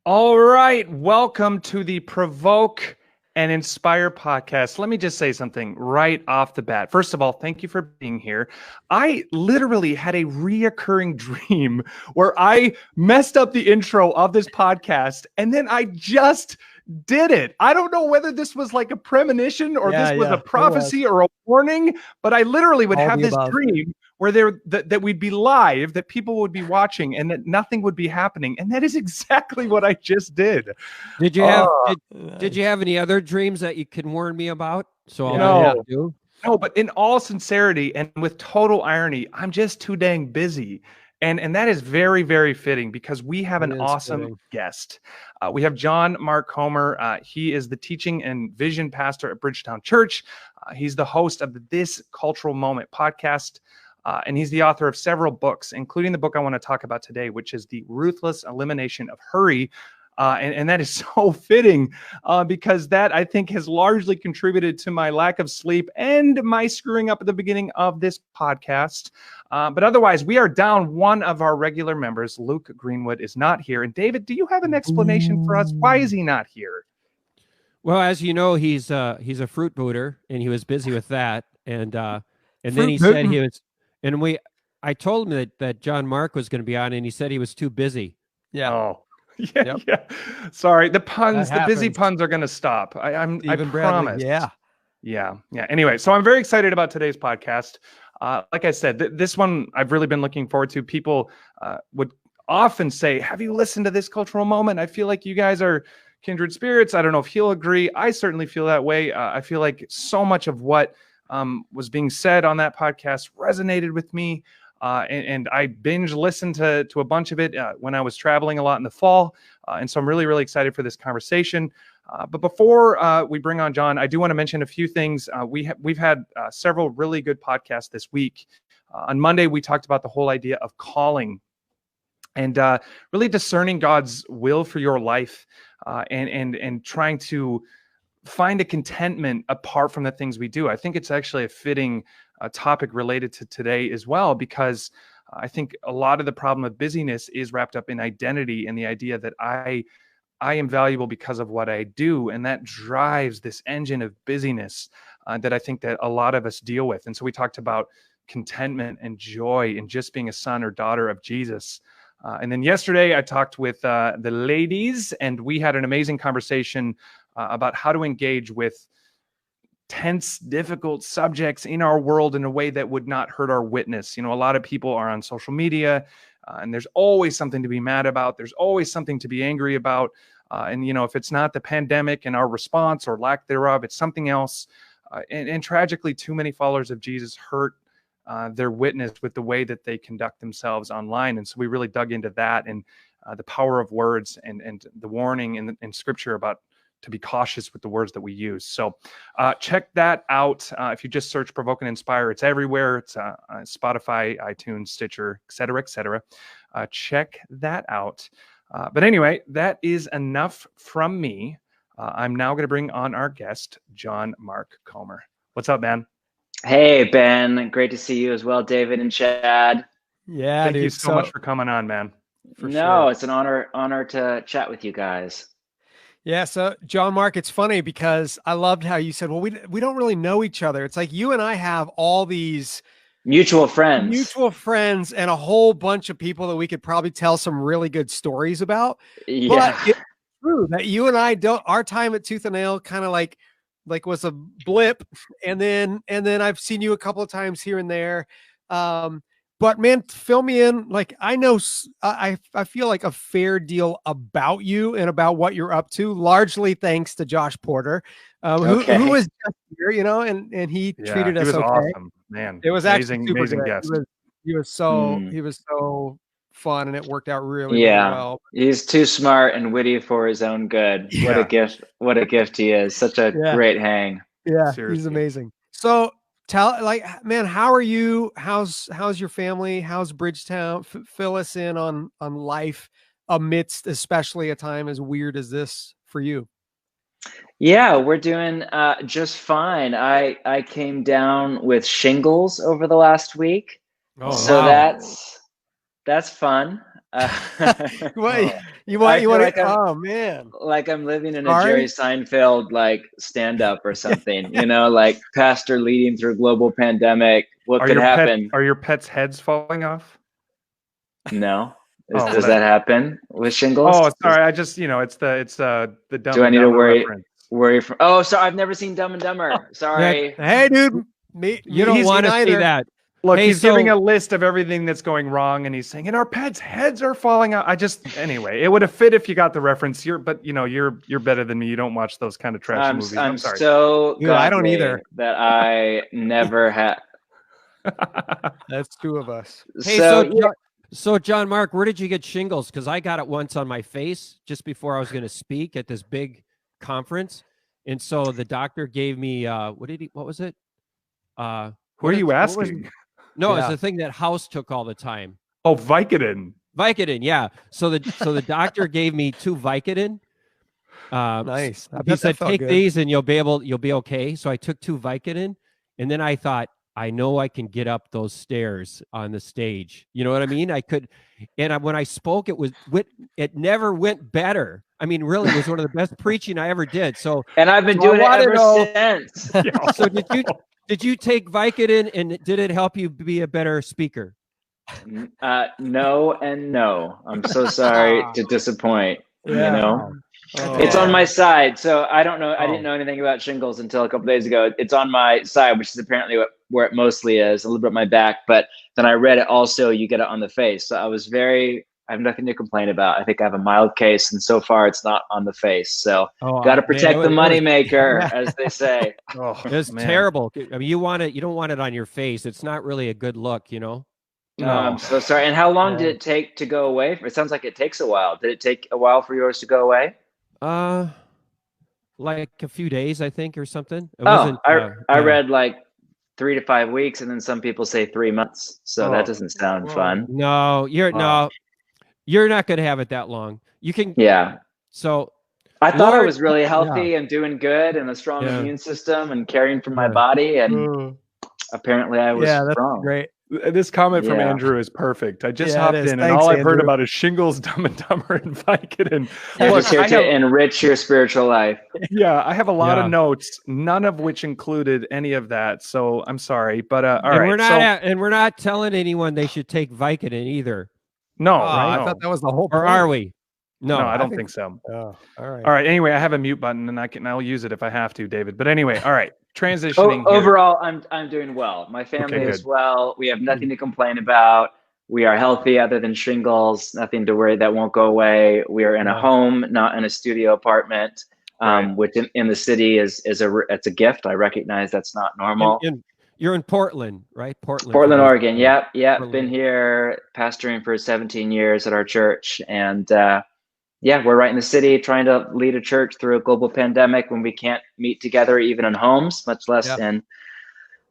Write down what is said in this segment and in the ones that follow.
All right, welcome to the Provoke and Inspire podcast. Let me just say something right off the bat. First of all, thank you for being here. I literally had a reoccurring dream where I messed up the intro of this podcast and then I just did it. I don't know whether this was like a premonition or this was a It was. prophecy or a warning, but I literally would All have the this above. dream where that we'd be live, that people would be watching, and that nothing would be happening. And that is exactly what I just did. Did you have Oh, did you have any other dreams that you can warn me about? So I'll know what no, to do. no, but in all sincerity and with total irony, I'm just too dang busy. And that is very, very fitting because we have It an is awesome fitting. guest. We have John Mark Comer. He is the teaching and vision pastor at Bridgetown Church. He's the host of the This Cultural Moment podcast. And he's the author of several books, including the book I want to talk about today, which is The Ruthless Elimination of Hurry. And that is so fitting because that, I think, has largely contributed to my lack of sleep and my screwing up at the beginning of this podcast. But otherwise, we are down one of our regular members. Luke Greenwood is not here. And David, do you have an explanation for us? Why is he not here? Well, as you know, he's a fruit booter, and he was busy with that. And then he said he was, and I told him that John Mark was going to be on, and he said he was too busy. Yeah. Oh, yeah, Yep. yeah. Sorry, the puns, That the busy happens. puns are going to stop. I Stephen Bradley. promise. Yeah. Yeah. Anyway, so I'm very excited about today's podcast. Like I said, this one I've really been looking forward to. People would often say, "Have you listened to This Cultural Moment?" I feel like you guys are kindred spirits. I don't know if he'll agree. I certainly feel that way. I feel like so much of what was being said on that podcast resonated with me. And I binge listened to a bunch of it when I was traveling a lot in the fall. And so I'm really, really excited for this conversation. But before we bring on John, I do want to mention a few things. We've had several really good podcasts this week. On Monday, we talked about the whole idea of calling and really discerning God's will for your life and trying to find a contentment apart from the things we do. I think it's actually a fitting topic related to today as well, because I think a lot of the problem of busyness is wrapped up in identity and the idea that I am valuable because of what I do. And that drives this engine of busyness that I think that a lot of us deal with. And so we talked about contentment and joy in just being a son or daughter of Jesus. And then yesterday I talked with the ladies, and we had an amazing conversation about how to engage with tense, difficult subjects in our world in a way that would not hurt our witness. You know, a lot of people are on social media and there's always something to be mad about. There's always something to be angry about. And, you know, if it's not the pandemic and our response or lack thereof, it's something else. And tragically, too many followers of Jesus hurt their witness with the way that they conduct themselves online. And so we really dug into that and the power of words and the warning in scripture about to be cautious with the words that we use. So check that out. If you just search Provoke and Inspire, it's everywhere. It's Spotify, iTunes, Stitcher, et cetera, et cetera. Check that out. But anyway, that is enough from me. I'm now going to bring on our guest, John Mark Comer. What's up, man? Hey, Ben. Great to see you as well, David and Chad. Yeah, Thank dude. you so much for coming on, man. No, it's an honor to chat with you guys. Yeah. So, John Mark, it's funny because I loved how you said, well, we don't really know each other. It's like you and I have all these mutual friends and a whole bunch of people that we could probably tell some really good stories about. Yeah. But it's true that you and I don't, our time at Tooth and Nail kind of like was a blip. And then I've seen you a couple of times here and there. But man, fill me in. Like, I know, I feel like a fair deal about you and about what you're up to, largely thanks to Josh Porter, who was just here, you know, and he treated us okay. Awesome, man. It was amazing, actually amazing guest. He was so fun, and it worked out really well. He's too smart and witty for his own good. Yeah. What a gift he is. Such a great hang. Yeah, seriously. He's amazing. So man, how are you? How's your family? How's Bridgetown? Fill us in on life amidst especially a time as weird as this for you. Yeah, we're doing just fine. I came down with shingles over the last week. Oh, so wow. That's fun. What you I feel want like to? I'm Oh man, like I'm living in a Sorry? Jerry Seinfeld like stand up or something, you know, like pastor leading through global pandemic. What could happen? Are your pets' heads falling off? No. Oh, Does that happen with shingles? Oh, sorry. I just, it's the Dumb Do I and need to Dumber reference. worry for? Oh, sorry, I've never seen Dumb and Dumber. Sorry. hey dude, You don't want to see that. Look, Hey, he's giving a list of everything that's going wrong, and he's saying, "And our pets' heads are falling out." Anyway, it would have fit if you got the reference. You're better than me. You don't watch those kind of trash movies. I'm sorry. So Dude, I don't either. That I never had. That's two of us. Hey, so John Mark, where did you get shingles? Because I got it once on my face just before I was going to speak at this big conference, and so the doctor gave me what was it? Who are you asking? No, it's the thing that House took all the time. Oh, Vicodin. Vicodin, yeah. So the doctor gave me 2 Vicodin. Nice. He said, take these and you'll be okay. So I took 2 Vicodin, and then I thought, I know I can get up those stairs on the stage. You know what I mean? I could, and when I spoke, it never went better. I mean, really, it was one of the best preaching I ever did. So, and I've been doing it ever since. So did you take Vicodin, and did it help you be a better speaker? No and no. I'm so sorry to disappoint. Yeah. You know, it's on my side. So I don't know. I didn't know anything about shingles until a couple days ago. It's on my side, which is apparently where it mostly is, a little bit on my back. But then I read it also, you get it on the face. So I have nothing to complain about. I think I have a mild case, and so far it's not on the face. So got to protect the moneymaker, as they say. It's terrible. I mean, you don't want it on your face. It's not really a good look, you know? No, I'm so sorry. And how long did it take to go away? It sounds like it takes a while. Did it take a while for yours to go away? Like a few days, I think, or something. I read like 3 to 5 weeks, and then some people say 3 months. So that doesn't sound fun. No, you're not going to have it that long. You can. Yeah. So I thought I was really healthy and doing good, and a strong immune system, and caring for my body, and apparently I was wrong. Great. This comment from Andrew is perfect. I just hopped in, and all I've heard about is shingles, Dumb and Dumber, and Vicodin. You're just here to enrich your spiritual life. Yeah, I have a lot of notes, none of which included any of that. So I'm sorry, but all right. We're not telling anyone they should take Vicodin either. No, right? I thought that was the whole point. Or are we? No, I don't think so. Oh, all right. All right. Anyway, I have a mute button, and I'll use it if I have to, David. But anyway, all right. Transitioning. Overall, I'm doing well. My family is well. We have nothing to complain about. We are healthy, other than shingles. Nothing to worry that won't go away. We are in a home, not in a studio apartment, which in the city it's a gift. I recognize that's not normal. You're in Portland, right? Portland, Oregon. Yep. Been here pastoring for 17 years at our church, and we're right in the city, trying to lead a church through a global pandemic when we can't meet together even in homes, much less in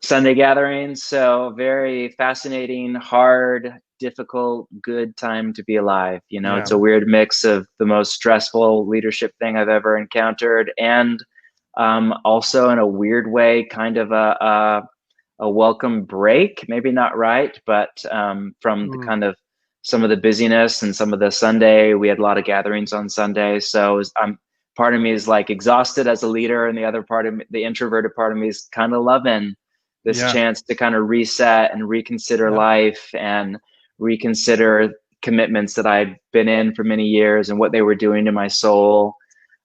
Sunday gatherings. So very fascinating, hard, difficult, good time to be alive. You know, it's a weird mix of the most stressful leadership thing I've ever encountered, and also in a weird way, kind of a welcome break. Maybe not right, but from the kind of some of the busyness and some of the Sunday, we had a lot of gatherings on Sunday. So part of me is like exhausted as a leader, and the other part of me, the introverted part of me, is kind of loving this chance to kind of reset and reconsider life and reconsider commitments that I'd been in for many years and what they were doing to my soul.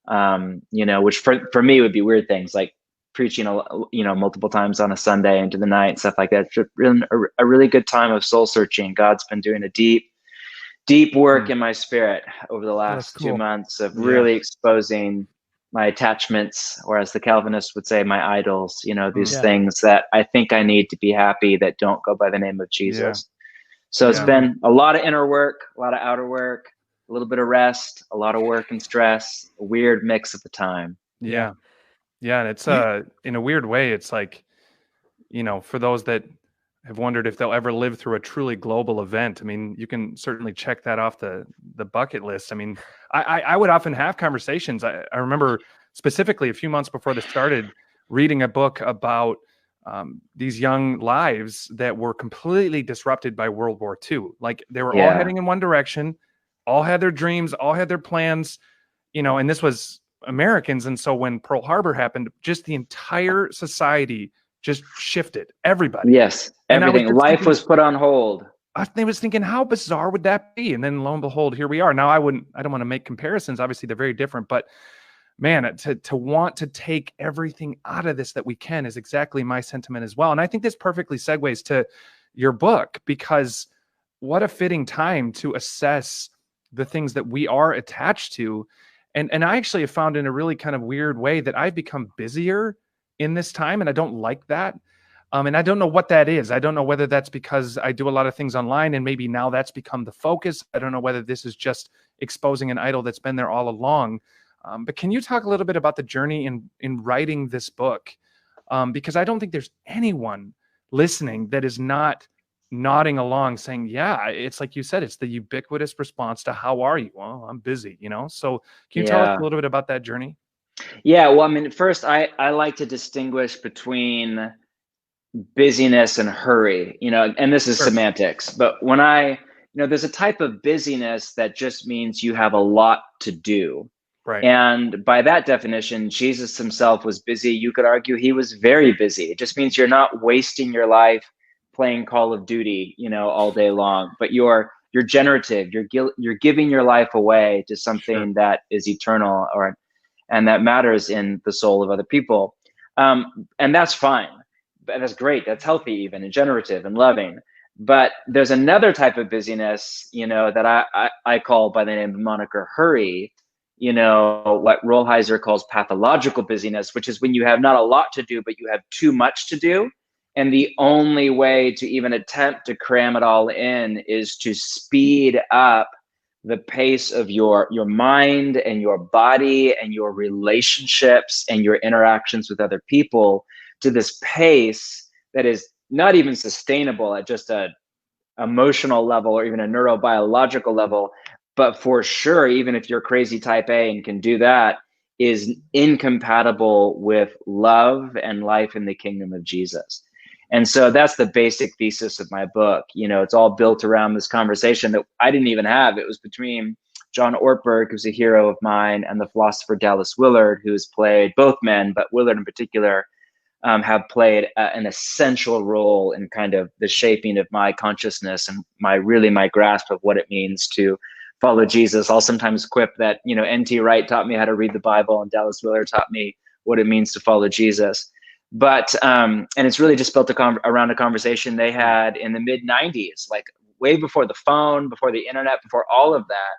Which for me would be weird things like preaching, multiple times on a Sunday into the night and stuff like that. It's a really good time of soul searching. God's been doing a deep work in my spirit over the last 2 months of really exposing my attachments, or as the Calvinists would say, my idols, these things that I think I need to be happy that don't go by the name of Jesus. So it's been a lot of inner work, a lot of outer work, a little bit of rest, a lot of work and stress, a weird mix of the time. Yeah. And it's in a weird way, it's like, for those that have wondered if they'll ever live through a truly global event, I mean, you can certainly check that off the bucket list. I mean, I would often have conversations. I remember specifically a few months before this started, reading a book about these young lives that were completely disrupted by World War II. Like they were all heading in one direction. all had their dreams, all had their plans, you know, and this was Americans. And so when Pearl Harbor happened, just the entire society just shifted, everybody. Yes, everything. Life was put on hold. I was thinking, how bizarre would that be? And then lo and behold, here we are. Now, I don't want to make comparisons. Obviously, they're very different, but man, to want to take everything out of this that we can is exactly my sentiment as well. And I think this perfectly segues to your book, because what a fitting time to assess the things that we are attached to. And I actually have found in a really kind of weird way that I've become busier in this time, and I don't like that. And I don't know what that is. I don't know whether that's because I do a lot of things online and maybe now that's become the focus. I don't know whether this is just exposing an idol that's been there all along. But can you talk a little bit about the journey in writing this book? Because I don't think there's anyone listening that is not nodding along saying, yeah, it's like you said, it's the ubiquitous response to how are you? Well, I'm busy, you know? So can you tell us a little bit about that journey? Yeah, well, I mean, first, I like to distinguish between busyness and hurry, you know, and this is semantics, but when there's a type of busyness that just means you have a lot to do. Right. And by that definition, Jesus himself was busy. You could argue he was very busy. It just means you're not wasting your life playing Call of Duty, you know, all day long, but you're generative. You're giving your life away to something that is eternal and that matters in the soul of other people. And that's fine. That's great. That's healthy, even, and generative and loving. But there's another type of busyness, you know, that I call by the name of moniker hurry, you know, what Rolheiser calls pathological busyness, which is when you have not a lot to do, but you have too much to do. And the only way to even attempt to cram it all in is to speed up the pace of your mind and your body and your relationships and your interactions with other people to this pace that is not even sustainable at just a emotional level or even a neurobiological level, but for sure, even if you're crazy type A and can do that, is incompatible with love and life in the kingdom of Jesus. And so that's the basic thesis of my book. You know, it's all built around this conversation that I didn't even have. It was between John Ortberg, who's a hero of mine, and the philosopher Dallas Willard, who's played, both men, but Willard in particular, have played an essential role in kind of the shaping of my consciousness and my grasp of what it means to follow Jesus. I'll sometimes quip that, you know, N.T. Wright taught me how to read the Bible and Dallas Willard taught me what it means to follow Jesus. But, and it's really just built around a conversation they had in the mid-90s, like way before the phone, before the internet, before all of that,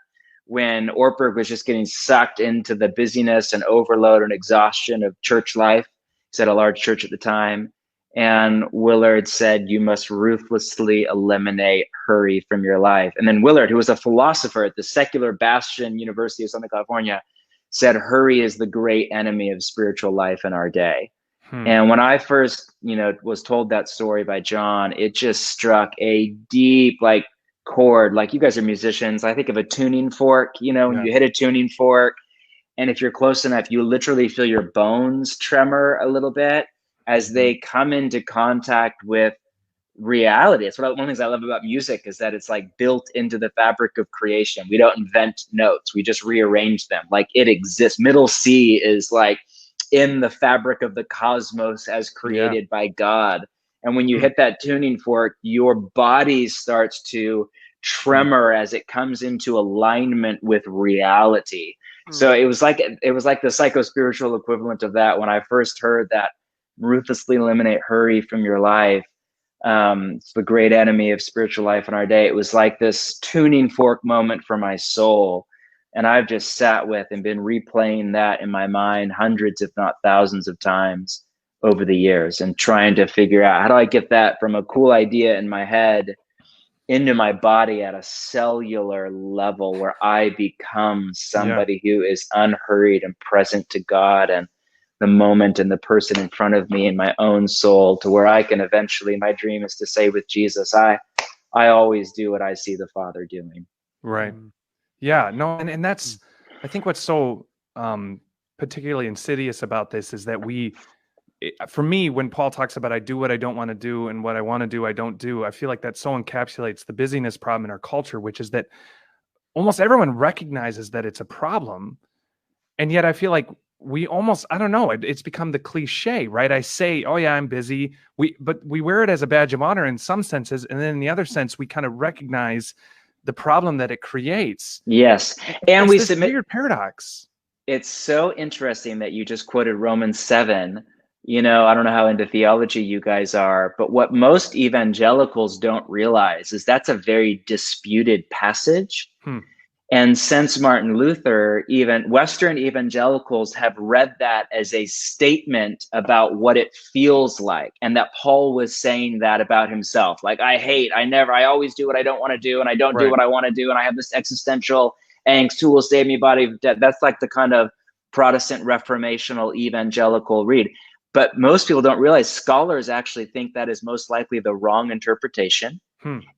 when Ortberg was just getting sucked into the busyness and overload and exhaustion of church life. He's at a large church at the time. And Willard said, you must ruthlessly eliminate hurry from your life. And then Willard, who was a philosopher at the secular bastion University of Southern California, said, hurry is the great enemy of spiritual life in our day. And when I first, you know, was told that story by John, it just struck a deep, like, chord. Like, you guys are musicians. I think of a tuning fork, you know, when you hit a tuning fork, and if you're close enough, you literally feel your bones tremor a little bit as they come into contact with reality. It's one of the things I love about music is that it's like built into the fabric of creation. We don't invent notes. We just rearrange them. Like, it exists. Middle C is like in the fabric of the cosmos as created by God. And when you hit that tuning fork, your body starts to tremor as it comes into alignment with reality. So it was like the psycho-spiritual equivalent of that when I first heard that ruthlessly eliminate hurry from your life. It's the great enemy of spiritual life in our day. It was like this tuning fork moment for my soul. And I've just sat with and been replaying that in my mind hundreds, if not thousands of times over the years and trying to figure out how do I get that from a cool idea in my head into my body at a cellular level where I become somebody who is unhurried and present to God and the moment and the person in front of me in my own soul, to where I can eventually, my dream is to say with Jesus, I always do what I see the Father doing. Right. Yeah, no, and that's, I think what's so particularly insidious about this is that for me, when Paul talks about I do what I don't want to do and what I want to do, I don't do, I feel like that so encapsulates the busyness problem in our culture, which is that almost everyone recognizes that it's a problem. And yet I feel like we almost, I don't know, it's become the cliche, right? I say, oh yeah, I'm busy. But we wear it as a badge of honor in some senses. And then in the other sense, we kind of recognize the problem that it creates. Yes. And we this submit weird paradox. It's so interesting that you just quoted Romans 7. You know, I don't know how into theology you guys are, but what most evangelicals don't realize is that's a very disputed passage. And since Martin Luther, even Western evangelicals have read that as a statement about what it feels like. And that Paul was saying that about himself. Like, I always do what I don't want to do, and I don't do what I want to do. And I have this existential angst, who will save me, body of death. That's like the kind of Protestant reformational evangelical read. But most people don't realize scholars actually think that is most likely the wrong interpretation.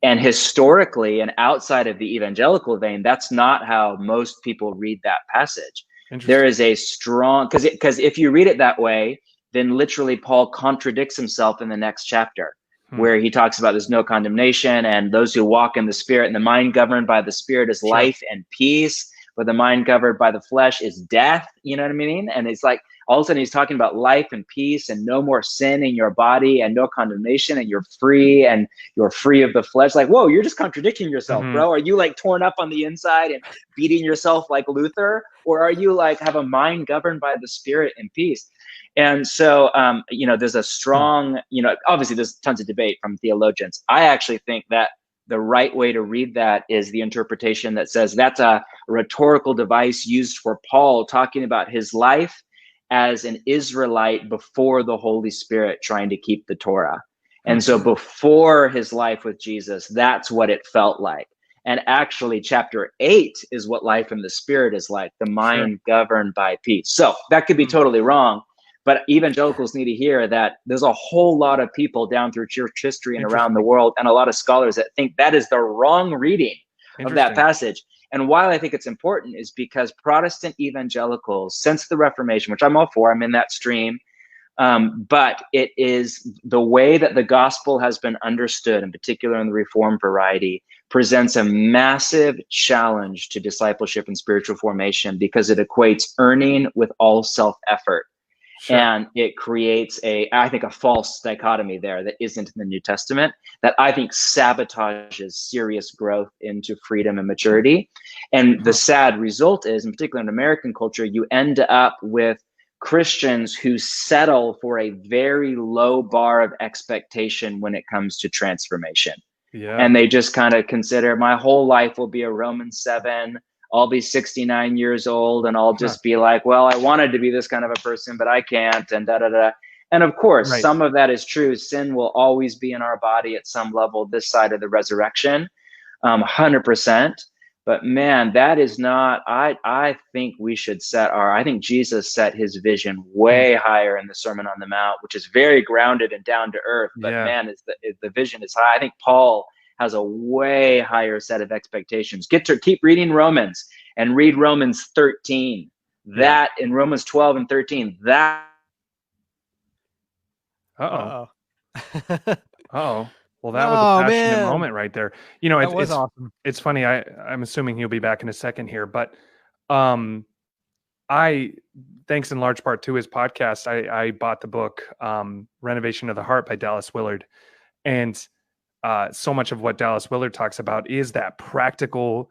And historically, and outside of the evangelical vein, that's not how most people read that passage. There is a strong, because if you read it that way, then literally Paul contradicts himself in the next chapter, where he talks about there's no condemnation, and those who walk in the Spirit, and the mind governed by the Spirit is life and peace, but the mind governed by the flesh is death. You know what I mean? And it's like, all of a sudden he's talking about life and peace and no more sin in your body and no condemnation, and you're free of the flesh. Like, whoa, you're just contradicting yourself, bro. Are you like torn up on the inside and beating yourself like Luther? Or are you like have a mind governed by the Spirit and peace? And so, there's a strong, obviously there's tons of debate from theologians. I actually think that the right way to read that is the interpretation that says that's a rhetorical device used for Paul talking about his life as an Israelite before the Holy Spirit trying to keep the Torah. And so before his life with Jesus, that's what it felt like. And actually chapter 8 is what life in the Spirit is like, the mind governed by peace. So that could be totally wrong, but evangelicals need to hear that there's a whole lot of people down through church history and around the world, and a lot of scholars that think that is the wrong reading of that passage. And why I think it's important is because Protestant evangelicals, since the Reformation, which I'm all for, I'm in that stream, but it is the way that the gospel has been understood, in particular in the Reformed variety, presents a massive challenge to discipleship and spiritual formation, because it equates earning with all self-effort. And it creates I think a false dichotomy there that isn't in the New Testament, that I think sabotages serious growth into freedom and maturity. And the sad result is, in particular in American culture, you end up with Christians who settle for a very low bar of expectation when it comes to transformation. And they just kind of consider, my whole life will be a Romans 7. I'll be 69 years old and I'll just be like, well, I wanted to be this kind of a person, but I can't, and da-da-da. And of course, some of that is true. Sin will always be in our body at some level this side of the resurrection, 100%. But man, that is not, I think we should I think Jesus set his vision way higher in the Sermon on the Mount, which is very grounded and down to earth. But man, the vision is high. I think Paul has a way higher set of expectations. Keep reading Romans and read Romans 13. That in Romans 12 and 13, that. Well, that was a passionate moment right there. It's awesome. It's funny. I'm assuming he'll be back in a second here, but thanks in large part to his podcast, I bought the book Renovation of the Heart by Dallas Willard, and so much of what Dallas Willard talks about is that practical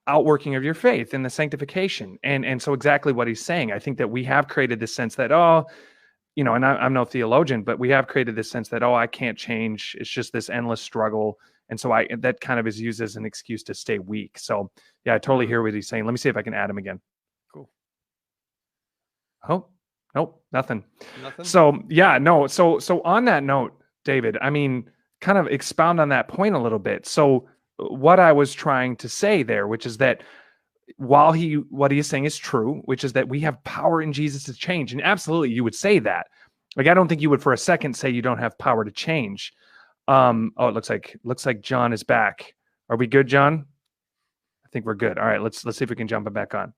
outworking of your faith and the sanctification. And so exactly what he's saying, I think that we have created this sense that, and I'm no theologian, but we have created this sense that, I can't change. It's just this endless struggle. And so that kind of is used as an excuse to stay weak. So yeah, I totally hear what he's saying. Let me see if I can add him again. Cool. Oh, nope, nothing. So yeah, no. So on that note, David, I mean, kind of expound on that point a little bit. So what I was trying to say there, which is that what he is saying is true, which is that we have power in Jesus to change. And absolutely, you would say that. Like, I don't think you would for a second say you don't have power to change. It looks like John is back. Are we good, John? I think we're good. All right, let's see if we can jump him back on.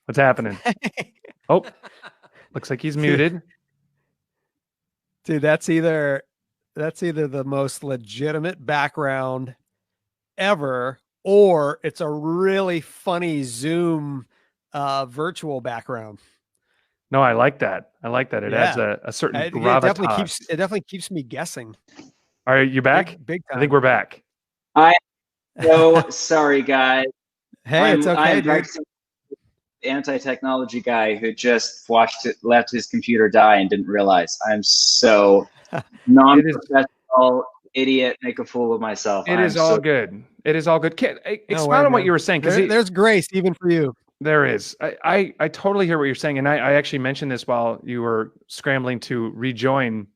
What's happening? Looks like he's muted. Dude, that's either the most legitimate background ever or it's a really funny Zoom virtual background. No, I like that. I like that. It adds a certain gravitas. It definitely keeps me guessing. Are you back? Big time. I think we're back. I'm so sorry, guys. Hey, it's okay, I'm dude. Anti-technology guy who just left his computer die and didn't realize. I'm so non-professional idiot, make a fool of myself. It is all good. It is all good. Expound on what you were saying, because there's grace even for you. There is. I totally hear what you're saying, and I actually mentioned this while you were scrambling to rejoin.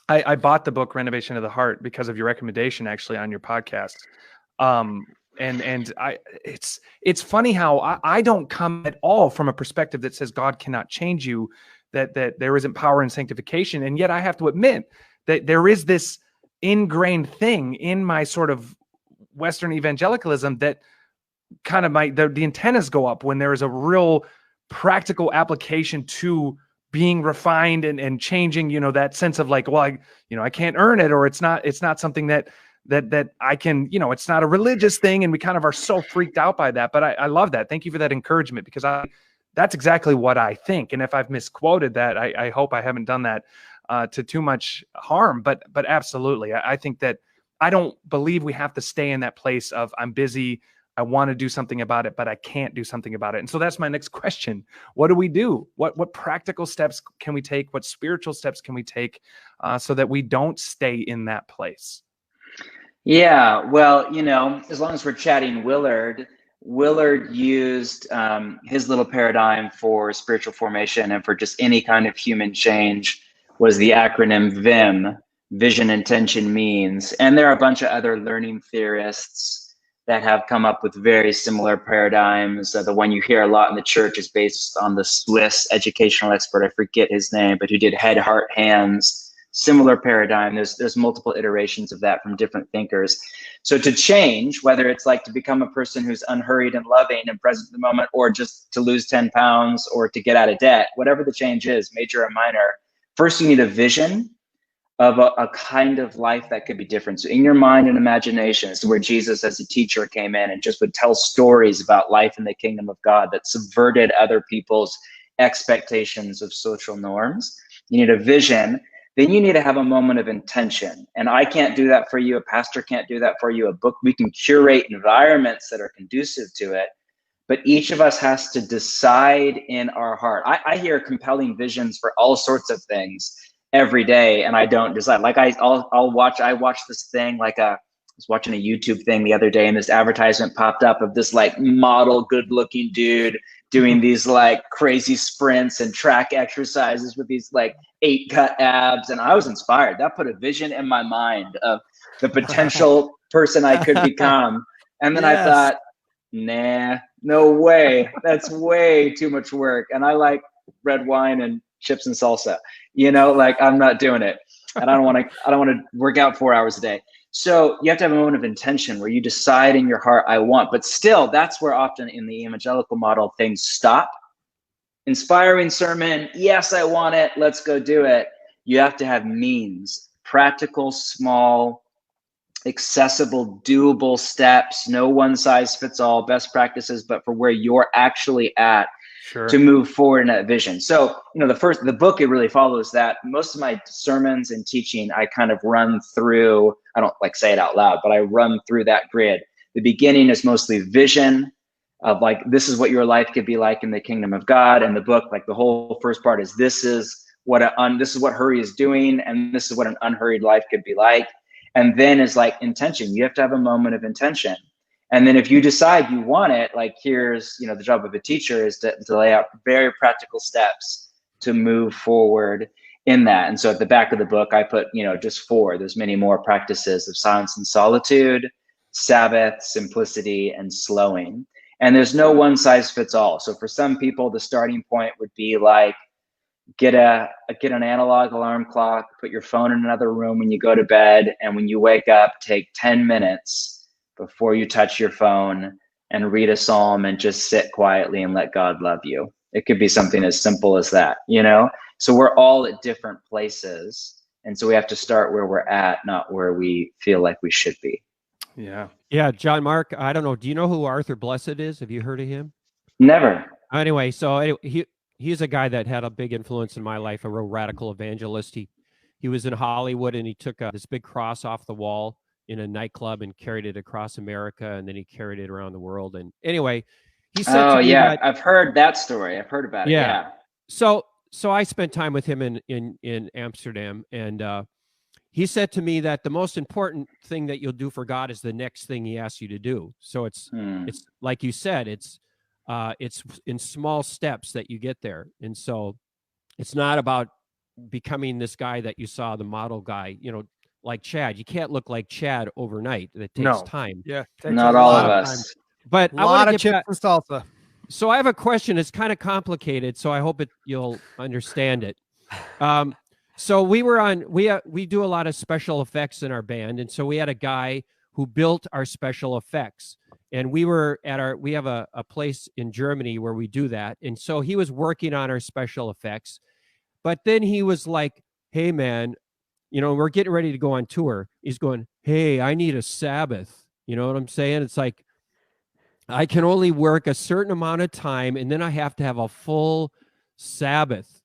I bought the book Renovation of the Heart because of your recommendation, actually, on your podcast. It's funny how I don't come at all from a perspective that says God cannot change you, that there isn't power in sanctification, and yet I have to admit that there is this ingrained thing in my sort of Western evangelicalism that kind of the antennas go up when there is a real practical application to being refined and changing, that sense of like, well, I can't earn it, or it's not something that I can, it's not a religious thing. And we kind of are so freaked out by that. But I love that. Thank you for that encouragement, because that's exactly what I think. And if I've misquoted that, I hope I haven't done that to too much harm, but absolutely. I think that I don't believe we have to stay in that place of I'm busy, I want to do something about it, but I can't do something about it. And so that's my next question. What do we do? What practical steps can we take? What spiritual steps can we take so that we don't stay in that place? Yeah, well, as long as we're chatting Willard used his little paradigm for spiritual formation and for just any kind of human change was the acronym VIM, Vision, Intention, Means. And there are a bunch of other learning theorists that have come up with very similar paradigms. The one you hear a lot in the church is based on the Swiss educational expert, I forget his name, but who did Head, Heart, Hands. Similar paradigm. There's multiple iterations of that from different thinkers. So to change, whether it's like to become a person who's unhurried and loving and present in the moment, or just to lose 10 pounds or to get out of debt, whatever the change is, major or minor, first you need a vision of a kind of life that could be different. So in your mind and imagination is where Jesus as a teacher came in and just would tell stories about life in the kingdom of God that subverted other people's expectations of social norms. You need a vision. Then you need to have a moment of intention. And I can't do that for you. A pastor can't do that for you. A book, we can curate environments that are conducive to it. But each of us has to decide in our heart. I hear compelling visions for all sorts of things every day, and I don't decide. Like I watch this thing, like I was watching a YouTube thing the other day, and this advertisement popped up of this like model, good-looking dude doing these like crazy sprints and track exercises with these like 8-cut abs, and I was inspired. That put a vision in my mind of the potential person I could become. And then I thought, nah, no way. That's way too much work. And I like red wine and chips and salsa, like I'm not doing it. And I don't want to work out 4 hours a day. So you have to have a moment of intention where you decide in your heart, I want, but still that's where often in the evangelical model, things stop. Inspiring sermon. Yes, I want it. Let's go do it. You have to have means, practical, small, accessible, doable steps, no one size fits all, best practices, but for where you're actually at. Sure. To move forward in that vision. So, the book, it really follows that. Most of my sermons and teaching, I kind of run through, I don't like say it out loud, but I run through that grid. The beginning is mostly vision of like, this is what your life could be like in the kingdom of God. And the book, like the whole first part is, this is what hurry is doing. And this is what an unhurried life could be like. And then is like intention. You have to have a moment of intention. And then if you decide you want it, like here's, the job of a teacher is to lay out very practical steps to move forward in that. And so at the back of the book, I put, just 4. There's many more practices of silence and solitude, Sabbath, simplicity, and slowing. And there's no one size fits all. So for some people, the starting point would be like, get an analog alarm clock, put your phone in another room when you go to bed. And when you wake up, take 10 minutes before you touch your phone and read a psalm and just sit quietly and let God love you. It could be something as simple as that, So we're all at different places. And so we have to start where we're at, not where we feel like we should be. Yeah, John Mark, I don't know. Do you know who Arthur Blessed is? Have you heard of him? Never. Anyway, he's a guy that had a big influence in my life, a real radical evangelist. He was in Hollywood, and he took this big cross off the wall in a nightclub and carried it across America, and then he carried it around the world. And anyway, he said to me that, I've heard that story. I've heard about it. Yeah. So I spent time with him in Amsterdam, and he said to me that the most important thing that you'll do for God is the next thing he asks you to do. So it's like you said, it's in small steps that you get there. And so it's not about becoming this guy that you saw, the model guy, like Chad. You can't look like Chad overnight. That takes time. Yeah. Not all of us. But a lot of chips and salsa. So I have a question. It's kind of complicated, so I hope you'll understand it. So we do a lot of special effects in our band, and so we had a guy who built our special effects, and we have a place in Germany where we do that, and so he was working on our special effects, but then he was like, "Hey man, we're getting ready to go on tour." He's going, "Hey, I need a Sabbath." You know what I'm saying? It's like, I can only work a certain amount of time, and then I have to have a full Sabbath.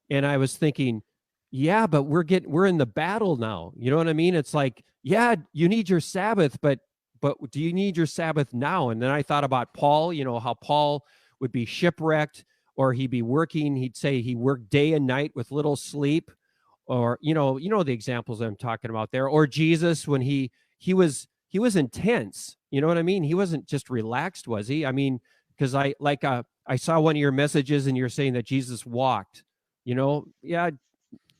And I was thinking, yeah, but we're in the battle now. You know what I mean? It's like, yeah, you need your Sabbath, but do you need your Sabbath now? And then I thought about Paul, how Paul would be shipwrecked, or he'd be working. He'd say he worked day and night with little sleep, or, the examples I'm talking about there, or Jesus, when he was intense. You know what I mean? He wasn't just relaxed, was he? I mean, because I saw one of your messages and you're saying that Jesus walked,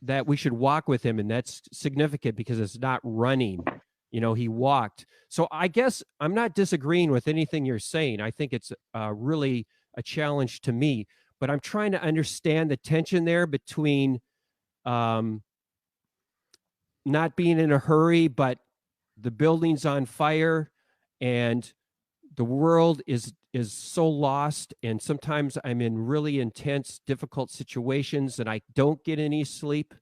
that we should walk with him. And that's significant because it's not running, he walked. So I guess I'm not disagreeing with anything you're saying. I think it's really a challenge to me, but I'm trying to understand the tension there between not being in a hurry, but the building's on fire and the world is so lost. And sometimes I'm in really intense, difficult situations and I don't get any sleep,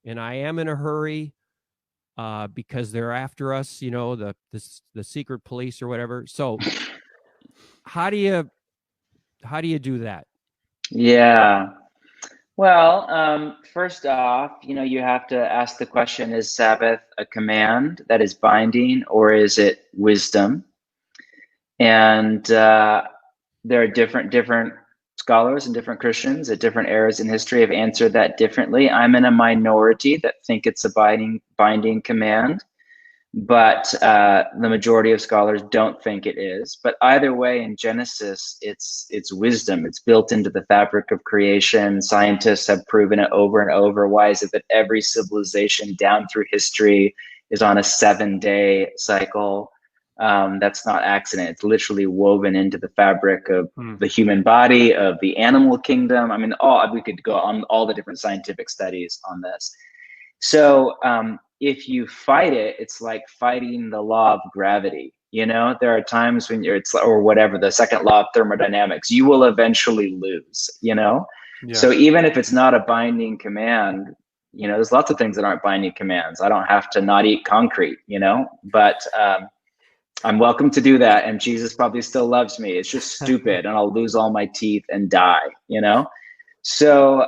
and I am in a hurry because they're after us, the secret police or whatever. So how do you do that? Yeah. Well, first off, you have to ask the question, is Sabbath a command that is binding, or is it wisdom? And there are different scholars and different Christians at different eras in history have answered that differently. I'm in a minority that think it's a binding command, but the majority of scholars don't think it is. But either way, in Genesis, it's wisdom. It's built into the fabric of creation. Scientists have proven it over and over. Why is it that every civilization down through history is on a 7-day cycle? That's not accident. It's literally woven into the fabric of the human body, of the animal kingdom. I mean, we could go on all the different scientific studies on this. So if you fight it, it's like fighting the law of gravity. There are times when or whatever, the second law of thermodynamics, you will eventually lose, Yeah. So even if it's not a binding command, there's lots of things that aren't binding commands. I don't have to not eat concrete, but I'm welcome to do that. And Jesus probably still loves me. It's just stupid. And I'll lose all my teeth and die, So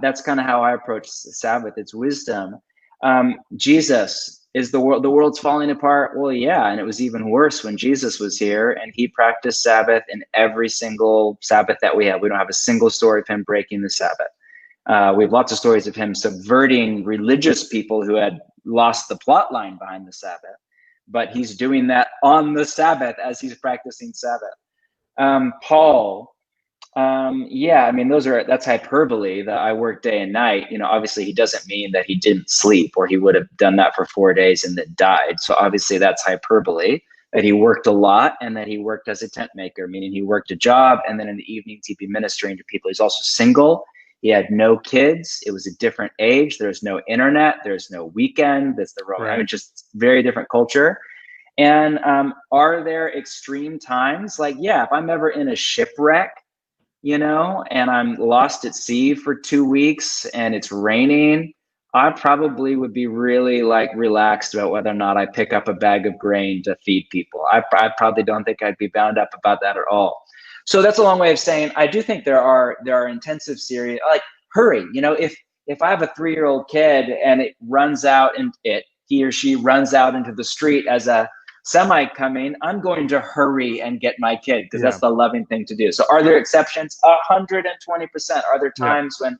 that's kind of how I approach Sabbath. It's wisdom. Jesus, is the world's falling apart? Well, yeah. And it was even worse when Jesus was here, and he practiced Sabbath in every single Sabbath that we have. We don't have a single story of him breaking the Sabbath. We have lots of stories of him subverting religious people who had lost the plot line behind the Sabbath, but he's doing that on the Sabbath as he's practicing Sabbath. Paul, that's hyperbole that I work day and night. Obviously he doesn't mean that he didn't sleep, or he would have done that for 4 days and then died. So obviously that's hyperbole, that he worked a lot and that he worked as a tent maker, meaning he worked a job and then in the evenings he'd be ministering to people. He's also single. He had no kids. It was a different age. There's no internet. There's no weekend. There's the Roman. Right. I mean, just very different culture. And are there extreme times? Like, yeah, if I'm ever in a shipwreck, and I'm lost at sea for 2 weeks and it's raining, I probably would be really like relaxed about whether or not I pick up a bag of grain to feed people. I probably don't think I'd be bound up about that at all. So that's a long way of saying I do think there are intensive serious, like hurry. You know, if I have a 3-year-old kid and he or she runs out into the street as a semi coming, I'm going to hurry and get my kid because that's the loving thing to do. So are there exceptions? 120%. Are there times when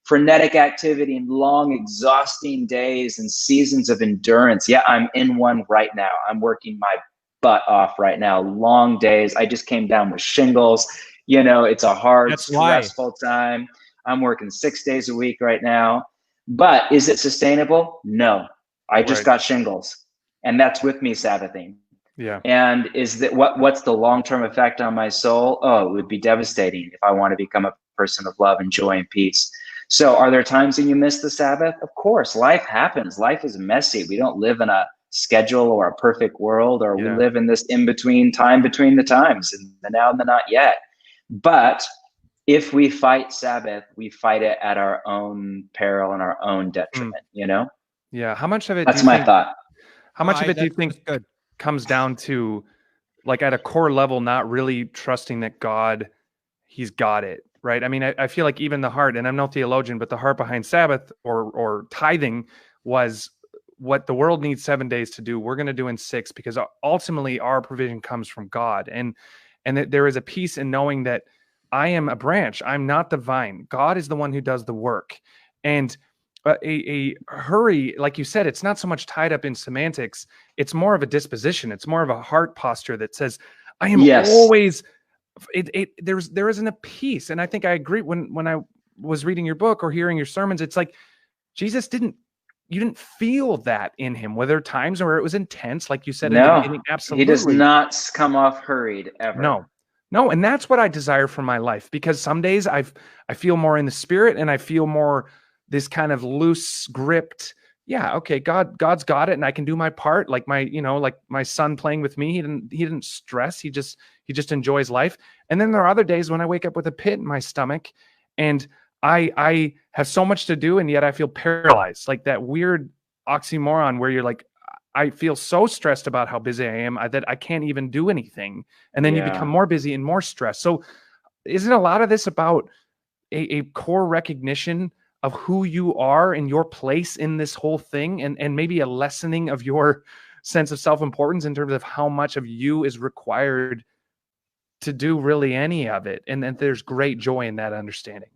frenetic activity and long, exhausting days and seasons of endurance? Yeah, I'm in one right now. I'm working my butt off right now. Long days. I just came down with shingles. You know, it's a hard, stressful time. I'm working 6 days a week right now. But is it sustainable? No. I just got shingles. And that's with me Sabbathing. Yeah. And is that what's the long-term effect on my soul? Oh, it would be devastating if I want to become a person of love and joy and peace. So are there times when you miss the Sabbath? Of course, life happens. Life is messy. We don't live in a schedule or a perfect world, or we live in this in-between time between the times, and the now and the not yet. But if we fight Sabbath, we fight it at our own peril and our own detriment, you know? Yeah. How much of it? That's my thought. How much of it do you think comes down to, like, at a core level, not really trusting that God, he's got it, right? I mean, I feel like even the heart, and I'm no theologian, but the heart behind Sabbath or tithing was what the world needs 7 days to do, we're going to do in 6, because ultimately our provision comes from God. And that there is a peace in knowing that I am a branch. I'm not the vine. God is the one who does the work. And a hurry, like you said, it's not so much tied up in semantics. It's more of a disposition. It's more of a heart posture that says, I am always, there isn't a peace. And I think I agree when I was reading your book or hearing your sermons, it's like, Jesus you didn't feel that in him. Were there times where it was intense, like you said in the beginning? Absolutely. He does not come off hurried ever. No. And that's what I desire for my life, because some days I feel more in the spirit and I feel more this kind of loose gripped. Yeah. Okay. God's got it. And I can do my part. Like my son playing with me. He didn't stress. He just enjoys life. And then there are other days when I wake up with a pit in my stomach and I have so much to do, and yet I feel paralyzed, like that weird oxymoron where you're like, I feel so stressed about how busy I am that I can't even do anything. And then you become more busy and more stressed. So isn't a lot of this about a core recognition of who you are and your place in this whole thing, and maybe a lessening of your sense of self-importance in terms of how much of you is required to do really any of it? And then there's great joy in that understanding.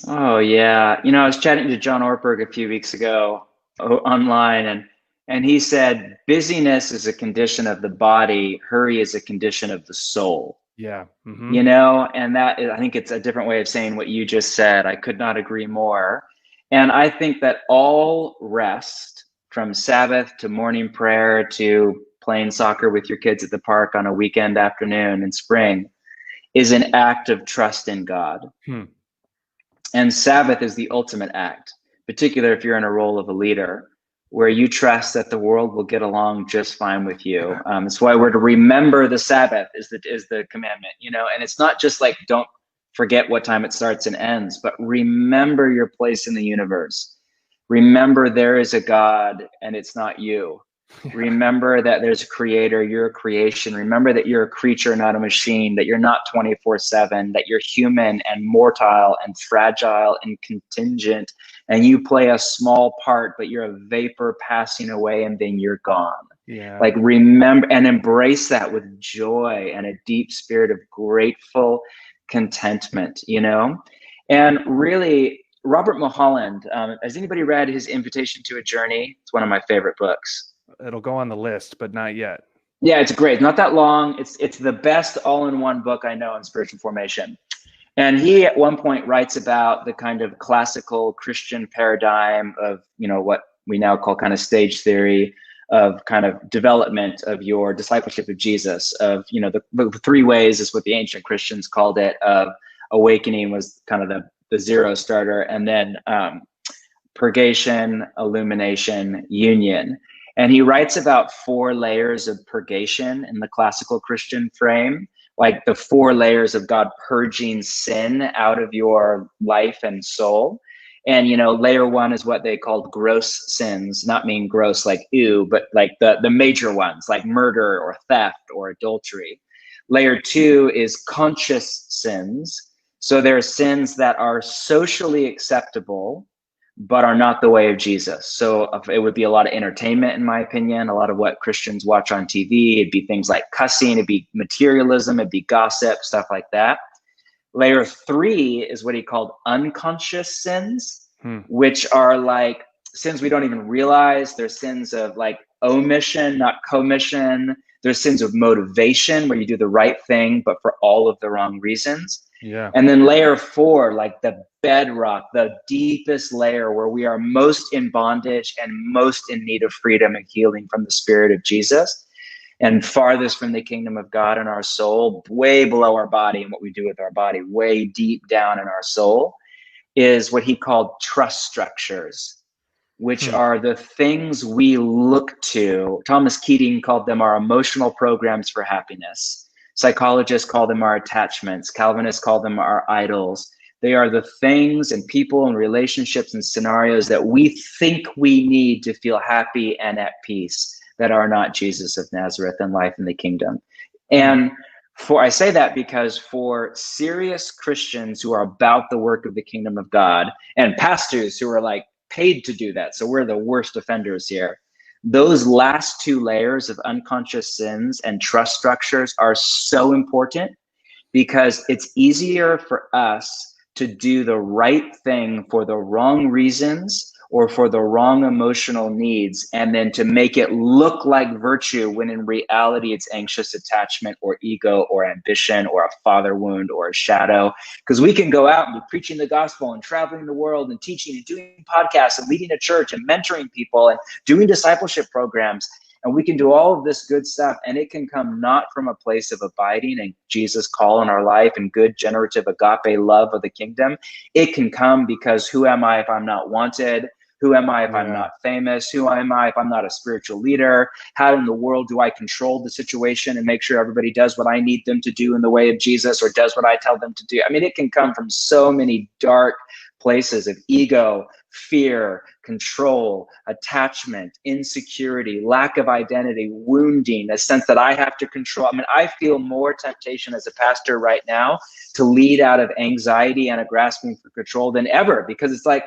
Oh, yeah. You know, I was chatting to John Ortberg a few weeks ago online, and he said, busyness is a condition of the body. Hurry is a condition of the soul. Yeah. Mm-hmm. You know, and I think it's a different way of saying what you just said. I could not agree more. And I think that all rest, from Sabbath to morning prayer to playing soccer with your kids at the park on a weekend afternoon in spring, is an act of trust in God. And Sabbath is the ultimate act, particularly if you're in a role of a leader, where you trust that the world will get along just fine with you. That's why we're to remember the Sabbath is the commandment, you know. And it's not just like, don't forget what time it starts and ends, but remember your place in the universe. Remember there is a God and it's not you. Remember that there's a creator, you're a creation. Remember that you're a creature, not a machine, that you're not 24/7, that you're human and mortal and fragile and contingent, and you play a small part, but you're a vapor passing away and then you're gone. Yeah. Like, remember and embrace that with joy and a deep spirit of grateful contentment, you know? And really, Robert Mulholland, has anybody read his Invitation to a Journey? It's one of my favorite books. It'll go on the list, but not yet. Yeah, it's great. Not that long. It's the best all-in-one book I know in spiritual formation. And he at one point writes about the kind of classical Christian paradigm of, you know, what we now call kind of stage theory of kind of development of your discipleship of Jesus, of, you know, the 3 ways is what the ancient Christians called it, of awakening was kind of the zero starter, and then purgation, illumination, union. And he writes about 4 layers of purgation in the classical Christian frame, like the 4 layers of God purging sin out of your life and soul. And, layer one is what they called gross sins, not mean gross like ew, but like the major ones like murder or theft or adultery. Layer two is conscious sins. So there are sins that are socially acceptable, but are not the way of Jesus. So it would be a lot of entertainment, in my opinion, a lot of what Christians watch on TV. It'd be things like cussing, it'd be materialism, it'd be gossip, stuff like that. Layer three is what he called unconscious sins, which are like sins we don't even realize. They're sins of like omission, not commission. There's sins of motivation where you do the right thing, but for all of the wrong reasons. Yeah. And then layer four, like the bedrock, the deepest layer where we are most in bondage and most in need of freedom and healing from the Spirit of Jesus, and farthest from the kingdom of God in our soul, way below our body and what we do with our body, way deep down in our soul, is what he called trust structures, which are the things we look to. Thomas Keating called them our emotional programs for happiness. Psychologists call them our attachments. Calvinists call them our idols. They are the things and people and relationships and scenarios that we think we need to feel happy and at peace, that are not Jesus of Nazareth and life in the kingdom. And I say that because for serious Christians who are about the work of the kingdom of God, and pastors who are like paid to do that, so we're the worst offenders here, those last two layers of unconscious sins and trust structures are so important, because it's easier for us to do the right thing for the wrong reasons or for the wrong emotional needs, and then to make it look like virtue when in reality it's anxious attachment or ego or ambition or a father wound or a shadow. Because we can go out and be preaching the gospel and traveling the world and teaching and doing podcasts and leading a church and mentoring people and doing discipleship programs, and we can do all of this good stuff, and it can come not from a place of abiding and Jesus' call in our life and good generative agape love of the kingdom. It can come because who am I if I'm not wanted? Who am I if I'm not famous? Who am I if I'm not a spiritual leader? How in the world do I control the situation and make sure everybody does what I need them to do in the way of Jesus, or does what I tell them to do? I mean, it can come from so many dark places of ego, fear, control, attachment, insecurity, lack of identity, wounding, a sense that I have to control. I mean, I feel more temptation as a pastor right now to lead out of anxiety and a grasping for control than ever, because it's like,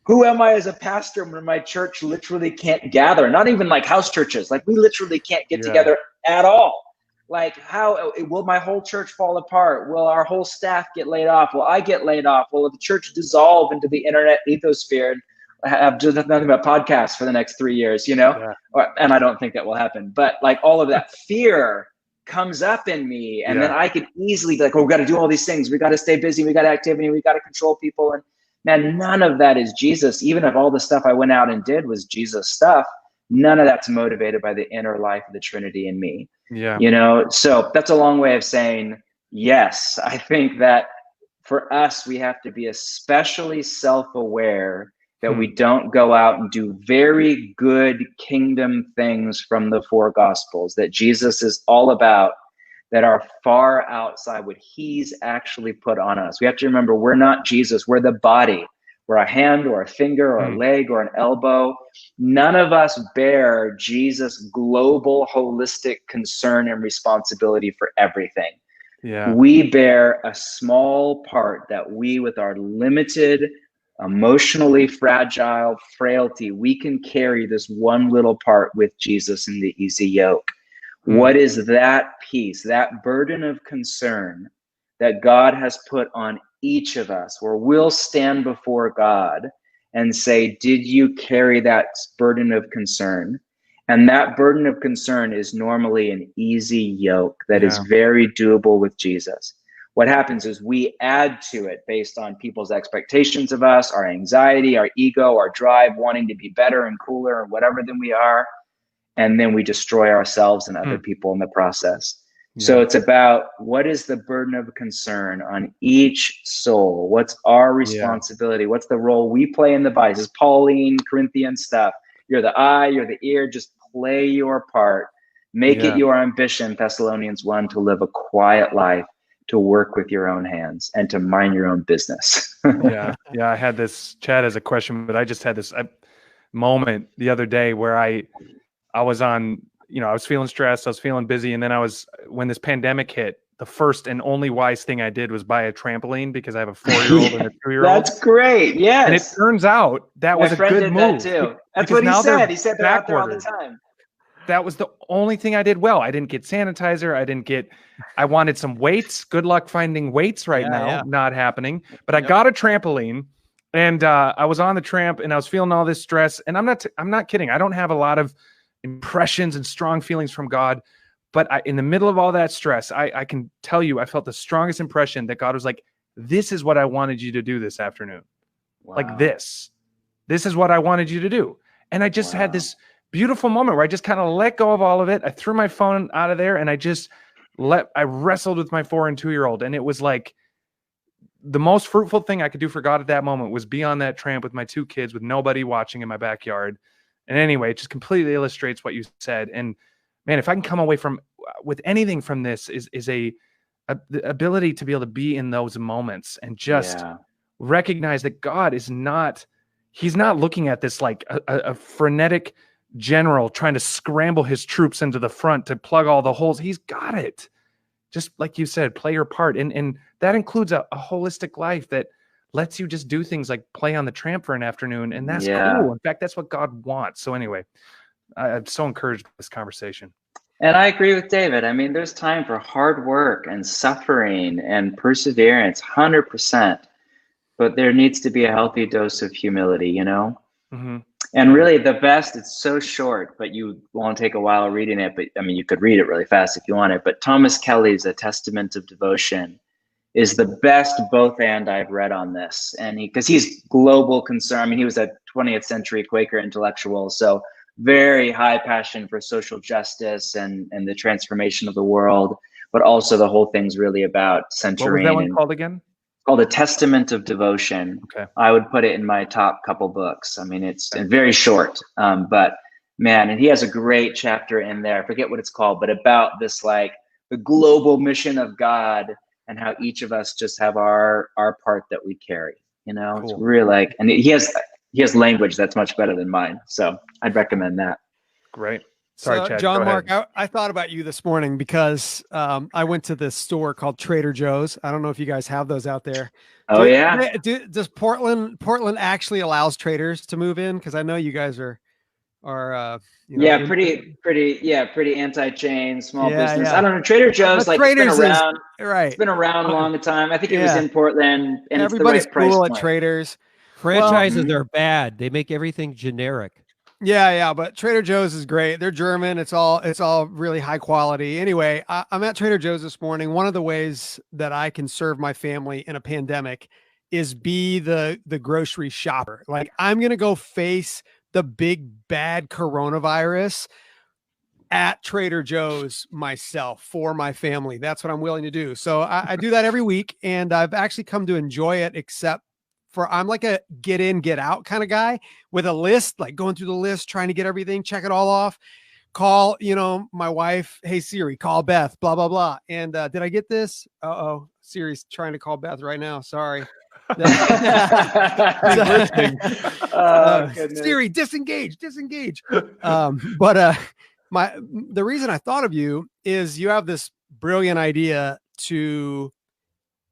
who am I as a pastor when my church literally can't gather? Not even like house churches. Like, we literally can't get together at all. Like, how will my whole church fall apart? Will our whole staff get laid off? Will I get laid off? Will the church dissolve into the internet ethosphere and have just nothing but podcasts for the next 3 years, and I don't think that will happen. But like, all of that fear comes up in me, and then I could easily be like, oh, we got to do all these things. We got to stay busy. We got activity. We got to control people. And man, none of that is Jesus. Even if all the stuff I went out and did was Jesus stuff, none of that's motivated by the inner life of the Trinity in me. So that's a long way of saying, yes, I think that for us, we have to be especially self-aware that we don't go out and do very good kingdom things from the four gospels that Jesus is all about, that are far outside what he's actually put on us. We have to remember, we're not Jesus. We're the body. We're a hand or a finger or a leg or an elbow. None of us bear Jesus' global, holistic concern and responsibility for everything. We bear a small part that we, with our limited, emotionally fragile frailty, we can carry this one little part with Jesus in the easy yoke. What is that piece, that burden of concern that God has put on each of us, where we'll stand before God and say, did you carry that burden of concern? And that burden of concern is normally an easy yoke that is very doable with Jesus. What happens is we add to it based on people's expectations of us, our anxiety, our ego, our drive, wanting to be better and cooler and whatever than we are. And then we destroy ourselves and other people in the process. So it's about, what is the burden of concern on each soul? What's our responsibility? What's the role we play in the body? This is Pauline, Corinthian stuff. You're the eye, you're the ear, just play your part. Make it your ambition, Thessalonians 1, to live a quiet life. to work with your own hands and to mind your own business. Yeah. I had this. Chad has a question, but I just had this moment the other day where I was on, I was feeling stressed, I was feeling busy, and then when this pandemic hit, the first and only wise thing I did was buy a trampoline because I have a 4-year-old and a 2-year-old. That's great. Yes. And it turns out that was a good move. That too. That's what he said. He said they're out there all the time. That was the only thing I did well. I didn't get sanitizer. I wanted some weights. Good luck finding weights right now. Yeah. Not happening. But I got a trampoline, and I was on the tramp, and I was feeling all this stress. And I'm not kidding. I don't have a lot of impressions and strong feelings from God. But in the middle of all that stress, I can tell you, I felt the strongest impression that God was like, this is what I wanted you to do this afternoon. Wow. Like this. This is what I wanted you to do. And I just had this beautiful moment where I just kind of let go of all of it. I threw my phone out of there, and I wrestled with my 4 and 2-year-old. And it was like the most fruitful thing I could do for God at that moment was be on that tramp with my 2 kids with nobody watching in my backyard. And anyway, it just completely illustrates what you said. And man, if I can come away with anything from this is the ability to be able to be in those moments and just recognize that God is he's not looking at this like a frenetic general trying to scramble his troops into the front to plug all the holes. He's got it. Just like you said, play your part. And that includes a holistic life that lets you just do things like play on the tramp for an afternoon. And that's cool. In fact, that's what God wants. So anyway, I'm so encouraged by this conversation. And I agree with David. I mean, there's time for hard work and suffering and perseverance, 100%. But there needs to be a healthy dose of humility, Mm-hmm. And really the best, it's so short, but you won't take a while reading it. But I mean, you could read it really fast if you want it. But Thomas Kelly's A Testament of Devotion is the best both and I've read on this. And because he's global concern. I mean, he was a 20th century Quaker intellectual. So very high passion for social justice and the transformation of the world. But also the whole thing's really about centering. What was that one called again? Called A Testament of Devotion. Okay. I would put it in my top couple books. I mean, it's very short, but man, and he has a great chapter in there. I forget what it's called, but about this, like the global mission of God and how each of us just have our part that we carry, Cool. It's really and he has language that's much better than mine. So I'd recommend that. Great. Sorry, Chad. John Mark, I thought about you this morning because I went to this store called Trader Joe's. I don't know if you guys have those out there. Does Portland actually allows traders to move in? Because I know you guys are pretty anti-chain, small business. I don't know. Trader Joe's been around. It's been around a long time. I think it was in Portland, and everybody's it's the right cool price at point. Franchises. Franchises are bad. They make everything generic. Yeah, but Trader Joe's is great. They're German. It's all really high quality. Anyway, I'm at Trader Joe's this morning. One of the ways that I can serve my family in a pandemic is be the grocery shopper. Like, I'm going to go face the big bad coronavirus at Trader Joe's myself for my family. That's what I'm willing to do. So I do that every week, and I've actually come to enjoy it, except I'm like a get in, get out kind of guy with a list, like going through the list, trying to get everything, check it all off, call, my wife, hey Siri, call Beth, blah, blah, blah. And did I get this? Siri's trying to call Beth right now. Sorry. Siri, disengage. But the reason I thought of you is you have this brilliant idea to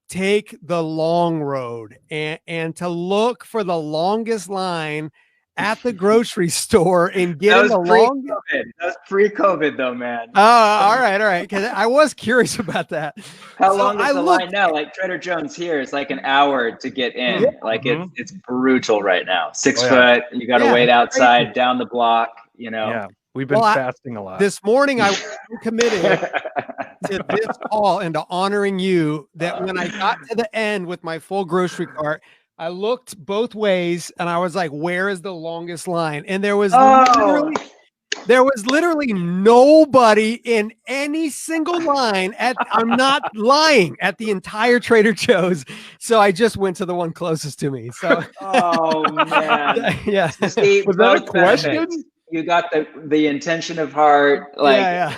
take the long road and to look for the longest line at the grocery store and get in the long. That was pre-COVID though, man. Oh, all right. Because I was curious about that. How long is the line now? Like Trader Joe's here, it's like an hour to get in. Yeah. It's brutal right now. 6 foot. You got to wait outside down the block. Yeah, we've been fasting a lot. This morning I was committed to this call and to honoring you that when I got to the end with my full grocery cart, I looked both ways and I was like, where is the longest line? And there was literally nobody in any single line I'm not lying, at the entire Trader Joe's. So I just went to the one closest to me. So oh man. Yeah. Was that a question? You got the intention of heart. Like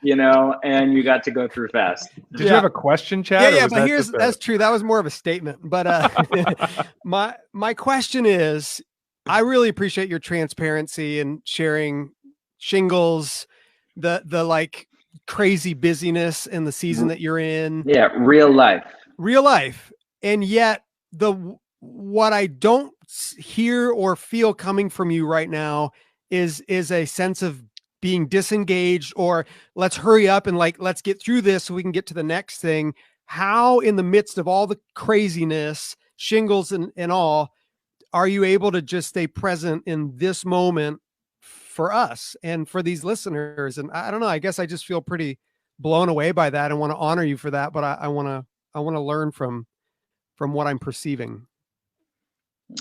and you got to go through fast. Did you have a question, Chad? Yeah, but that's true. That was more of a statement. But my question is, I really appreciate your transparency and sharing shingles, the like crazy busyness in the season that you're in. Yeah, real life. And yet what I don't hear or feel coming from you right now is a sense of being disengaged, or let's hurry up and let's get through this so we can get to the next thing. How in the midst of all the craziness, shingles and all, are you able to just stay present in this moment for us and for these listeners? And I don't know, I guess I just feel pretty blown away by that and want to honor you for that. But I want to learn from what I'm perceiving.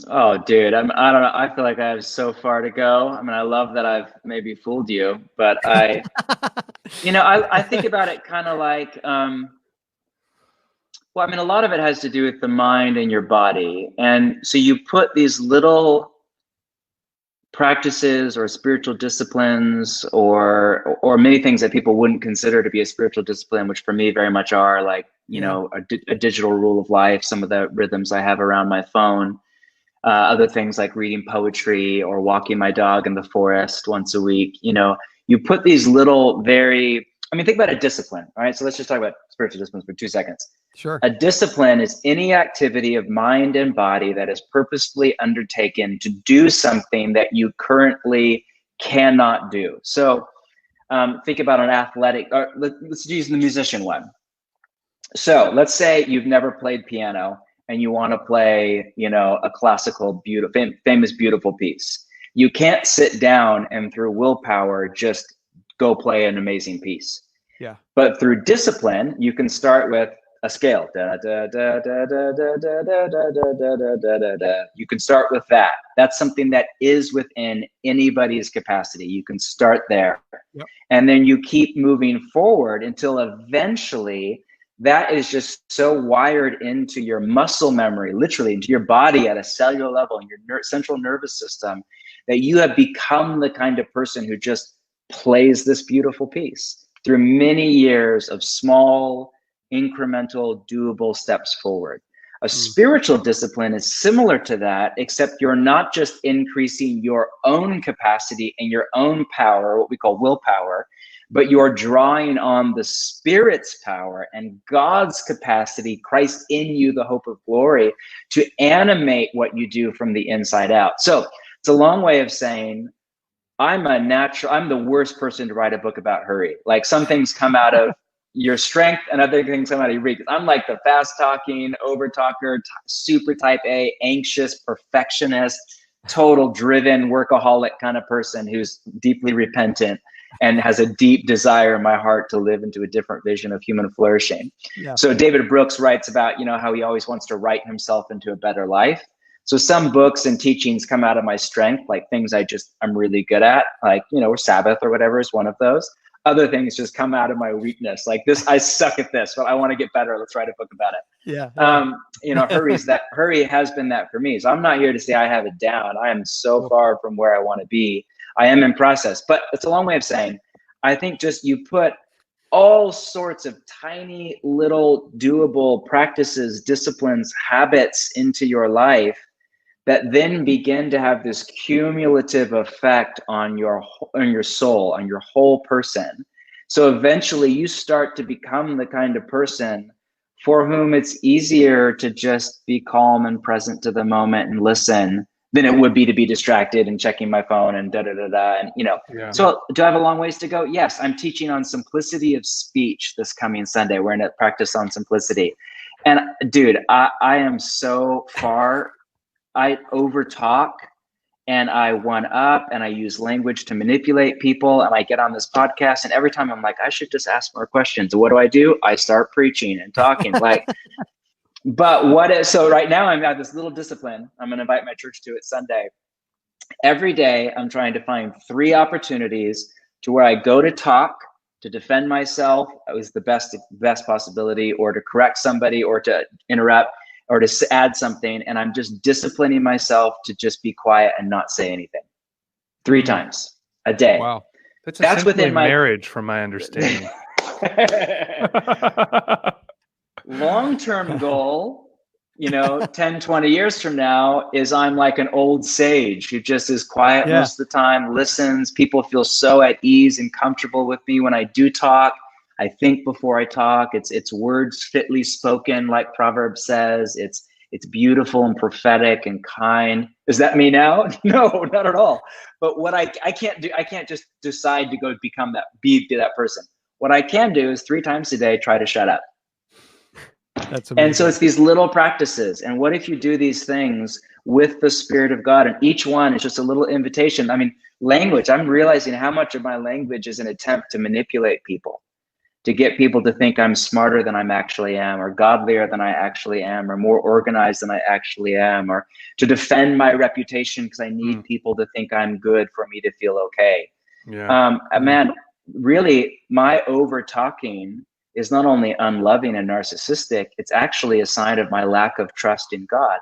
Oh, dude, I don't know. I feel like I have so far to go. I mean, I love that I've maybe fooled you, but I think about it kind of like, well, I mean, a lot of it has to do with the mind and your body. And so you put these little practices or spiritual disciplines or many things that people wouldn't consider to be a spiritual discipline, which for me very much are, like, a digital rule of life, some of the rhythms I have around my phone, other things like reading poetry or walking my dog in the forest once a week. You put these little think about a discipline. All right. So let's just talk about spiritual disciplines for 2 seconds. Sure. A discipline is any activity of mind and body that is purposefully undertaken to do something that you currently cannot do. So think about an athletic, or let's use the musician one. So let's say you've never played piano and you want to play, a classical, famous, beautiful piece. You can't sit down and through willpower just go play an amazing piece. Yeah. But through discipline, you can start with a scale. You can start with that. That's something that is within anybody's capacity. You can start there. Yep. And then you keep moving forward until eventually that is just so wired into your muscle memory, literally into your body at a cellular level, in your central nervous system, that you have become the kind of person who just plays this beautiful piece through many years of small, incremental, doable steps forward. A spiritual discipline is similar to that, except you're not just increasing your own capacity and your own power, what we call willpower, but you're drawing on the Spirit's power and God's capacity, Christ in you, the hope of glory, to animate what you do from the inside out. So it's a long way of saying, I'm the worst person to write a book about hurry. Like, some things come out of your strength and other things come out of your weakness. I'm like the fast talking, over talker, super type A, anxious, perfectionist, total driven workaholic kind of person who's deeply repentant and has a deep desire in my heart to live into a different vision of human flourishing. Yeah. So David Brooks writes about, how he always wants to write himself into a better life. So some books and teachings come out of my strength, like things I'm really good at, like, or Sabbath or whatever is one of those. Other things just come out of my weakness, like this, I suck at this, but I want to get better. Let's write a book about it. Yeah. Hurry has been that for me. So I'm not here to say I have it down. I am so far from where I want to be. I am in process, but it's a long way of saying, I think just you put all sorts of tiny little doable practices, disciplines, habits into your life that then begin to have this cumulative effect on your soul, on your whole person. So eventually you start to become the kind of person for whom it's easier to just be calm and present to the moment and listen than it would be to be distracted and checking my phone and and Yeah. So do I have a long ways to go? Yes, I'm teaching on simplicity of speech this coming Sunday. We're in a practice on simplicity. And dude, I am so far. I overtalk and I one up and I use language to manipulate people, and I get on this podcast and every time I'm like, I should just ask more questions. What do? I start preaching and talking like, but so right now I'm at this little discipline. I'm going to invite my church to it Sunday. Every day I'm trying to find 3 opportunities to where I go to talk, to defend myself. It was the best possibility, or to correct somebody, or to interrupt, or to add something, and I'm just disciplining myself to just be quiet and not say anything 3 times a day. Wow. That's within my marriage, from my understanding. Long-term goal, 10, 20 years from now, is I'm like an old sage who just is quiet most of the time, listens. People feel so at ease and comfortable with me when I do talk. I think before I talk. It's words fitly spoken, like Proverbs says. It's beautiful and prophetic and kind. Is that me now? No, not at all. But what I can't do, I can't just decide to go be that person. What I can do is 3 times a day, try to shut up. That's amazing. And so it's these little practices. And what if you do these things with the Spirit of God? And each one is just a little invitation. I mean, language, I'm realizing how much of my language is an attempt to manipulate people, to get people to think I'm smarter than I actually am, or godlier than I actually am, or more organized than I actually am, or to defend my reputation because I need people to think I'm good for me to feel okay. Yeah. Man, really, my over talking is not only unloving and narcissistic, it's actually a sign of my lack of trust in God.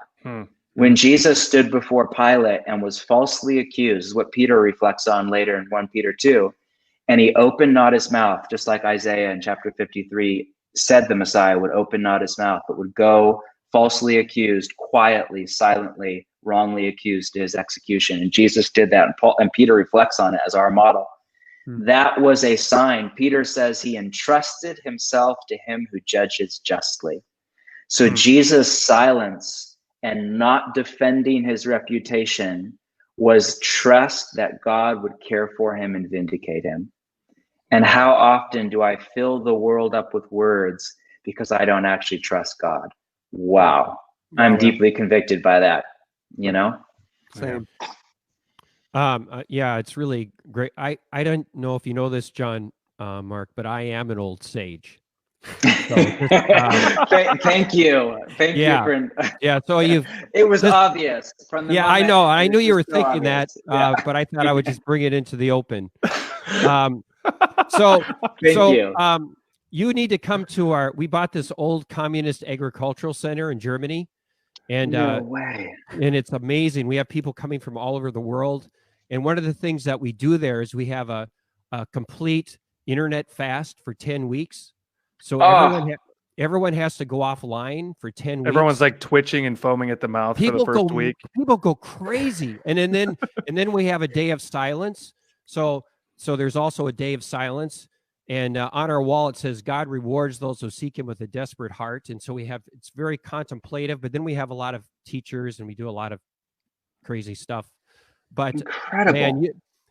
When Jesus stood before Pilate and was falsely accused, is what Peter reflects on later in 1 Peter 2, and he opened not his mouth, just like Isaiah in chapter 53 said the Messiah would open not his mouth, but would go falsely accused, quietly, silently, wrongly accused to his execution. And Jesus did that, and Peter reflects on it as our model. That was a sign. Peter says he entrusted himself to him who judges justly. So Jesus' silence and not defending his reputation was trust that God would care for him and vindicate him. And how often do I fill the world up with words because I don't actually trust God? Wow. I'm deeply convicted by that, Same. Yeah, it's really great. I don't know if you know this, John, Mark, but I am an old sage. So thank you. Thank you for. Yeah. So it was obvious from the. Yeah, moment. I know. I knew you were so thinking obvious. that, but I thought I would just bring it into the open. So you need to come to we bought this old communist agricultural center in Germany. And no way. And it's amazing. We have people coming from all over the world. And one of the things that we do there is we have a complete internet fast for 10 weeks. So everyone has to go offline for 10 weeks. Everyone's like twitching and foaming at the mouth for the first week. People go crazy. And then we have a day of silence. So there's also a day of silence. And on our wall, it says, God rewards those who seek him with a desperate heart. And so it's very contemplative, but then we have a lot of teachers and we do a lot of crazy stuff. But incredible. Man,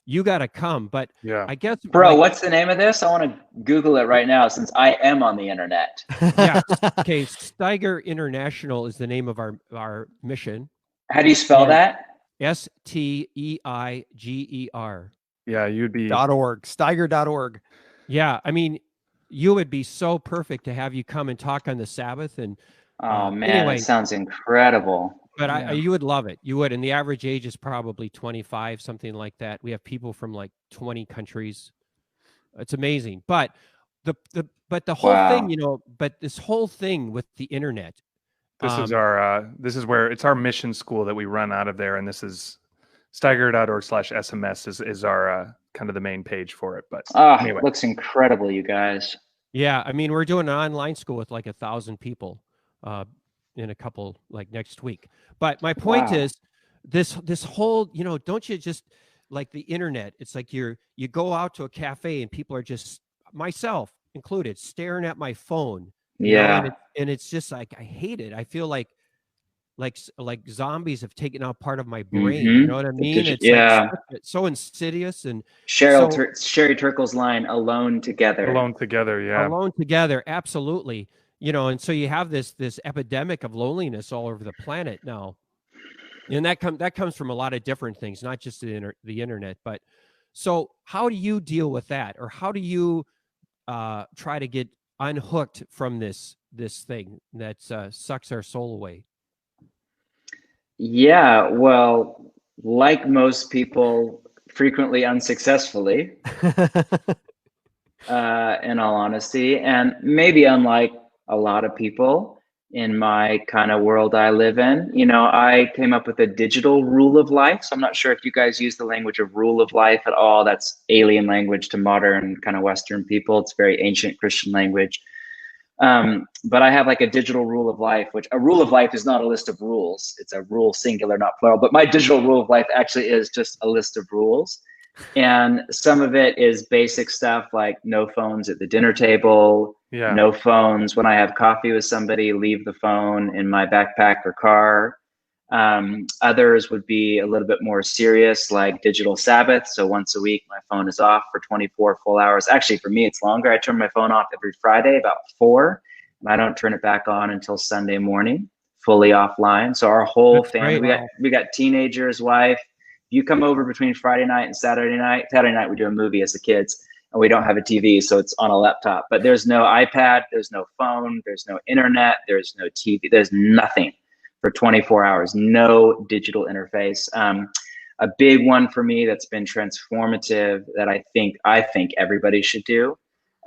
you got to come. But yeah, I guess, bro, what's the name of this? I want to Google it right now since I am on the internet. Yeah. Okay. Steiger International is the name of our mission. How do you spell that? STEIGER. Yeah, you'd be .org, Steiger.org. Yeah, I mean, you would be so perfect to have you come and talk on the Sabbath. And oh man, anyway, it sounds incredible. But you would love it. You would, and the average age is probably 25, something like that. We have people from like 20 countries. It's amazing. But the whole thing, but this whole thing with the internet. This is where it's our mission school that we run out of there, and this is Steiger.org/SMS is our kind of the main page for it. But anyway. It looks incredible, you guys. Yeah, I mean, we're doing an online school with like 1,000 people in a couple, like next week. But my point is this whole, don't you just like the internet? It's like you go out to a cafe and people are just, myself included, staring at my phone. And it's just like, I hate it. I feel like zombies have taken out part of my brain. You know what I mean? It's like so insidious. And Sherry Turkle's line, alone together. Alone together, yeah. Alone together, absolutely. And so you have this epidemic of loneliness all over the planet now. And that comes from a lot of different things, not just the internet. But so how do you deal with that? Or how do you try to get unhooked from this thing that sucks our soul away? Yeah, well, like most people, frequently unsuccessfully, in all honesty, and maybe unlike a lot of people, in my kind of world I live in. You know, I came up with a digital rule of life. So I'm not sure if you guys use the language of rule of life at all. That's alien language to modern kind of Western people. It's very ancient Christian language. But I have like a digital rule of life, which a rule of life is not a list of rules. It's a rule singular, not plural. But my digital rule of life actually is just a list of rules. And some of it is basic stuff like no phones at the dinner table, no phones when I have coffee with somebody, leave the phone in my backpack or car. Others would be a little bit more serious, like digital Sabbath. So once a week, my phone is off for 24 full hours. Actually, for me, it's longer. I turn my phone off every Friday about 4, and I don't turn it back on until Sunday morning, fully offline. So our whole family, we got teenagers, wife. You come over between Friday night and Saturday night. Saturday night, we do a movie as the kids, and we don't have a TV, so it's on a laptop. But there's no iPad, there's no phone, there's no internet, there's no TV, there's nothing for 24 hours, no digital interface. A big one for me that's been transformative that I think everybody should do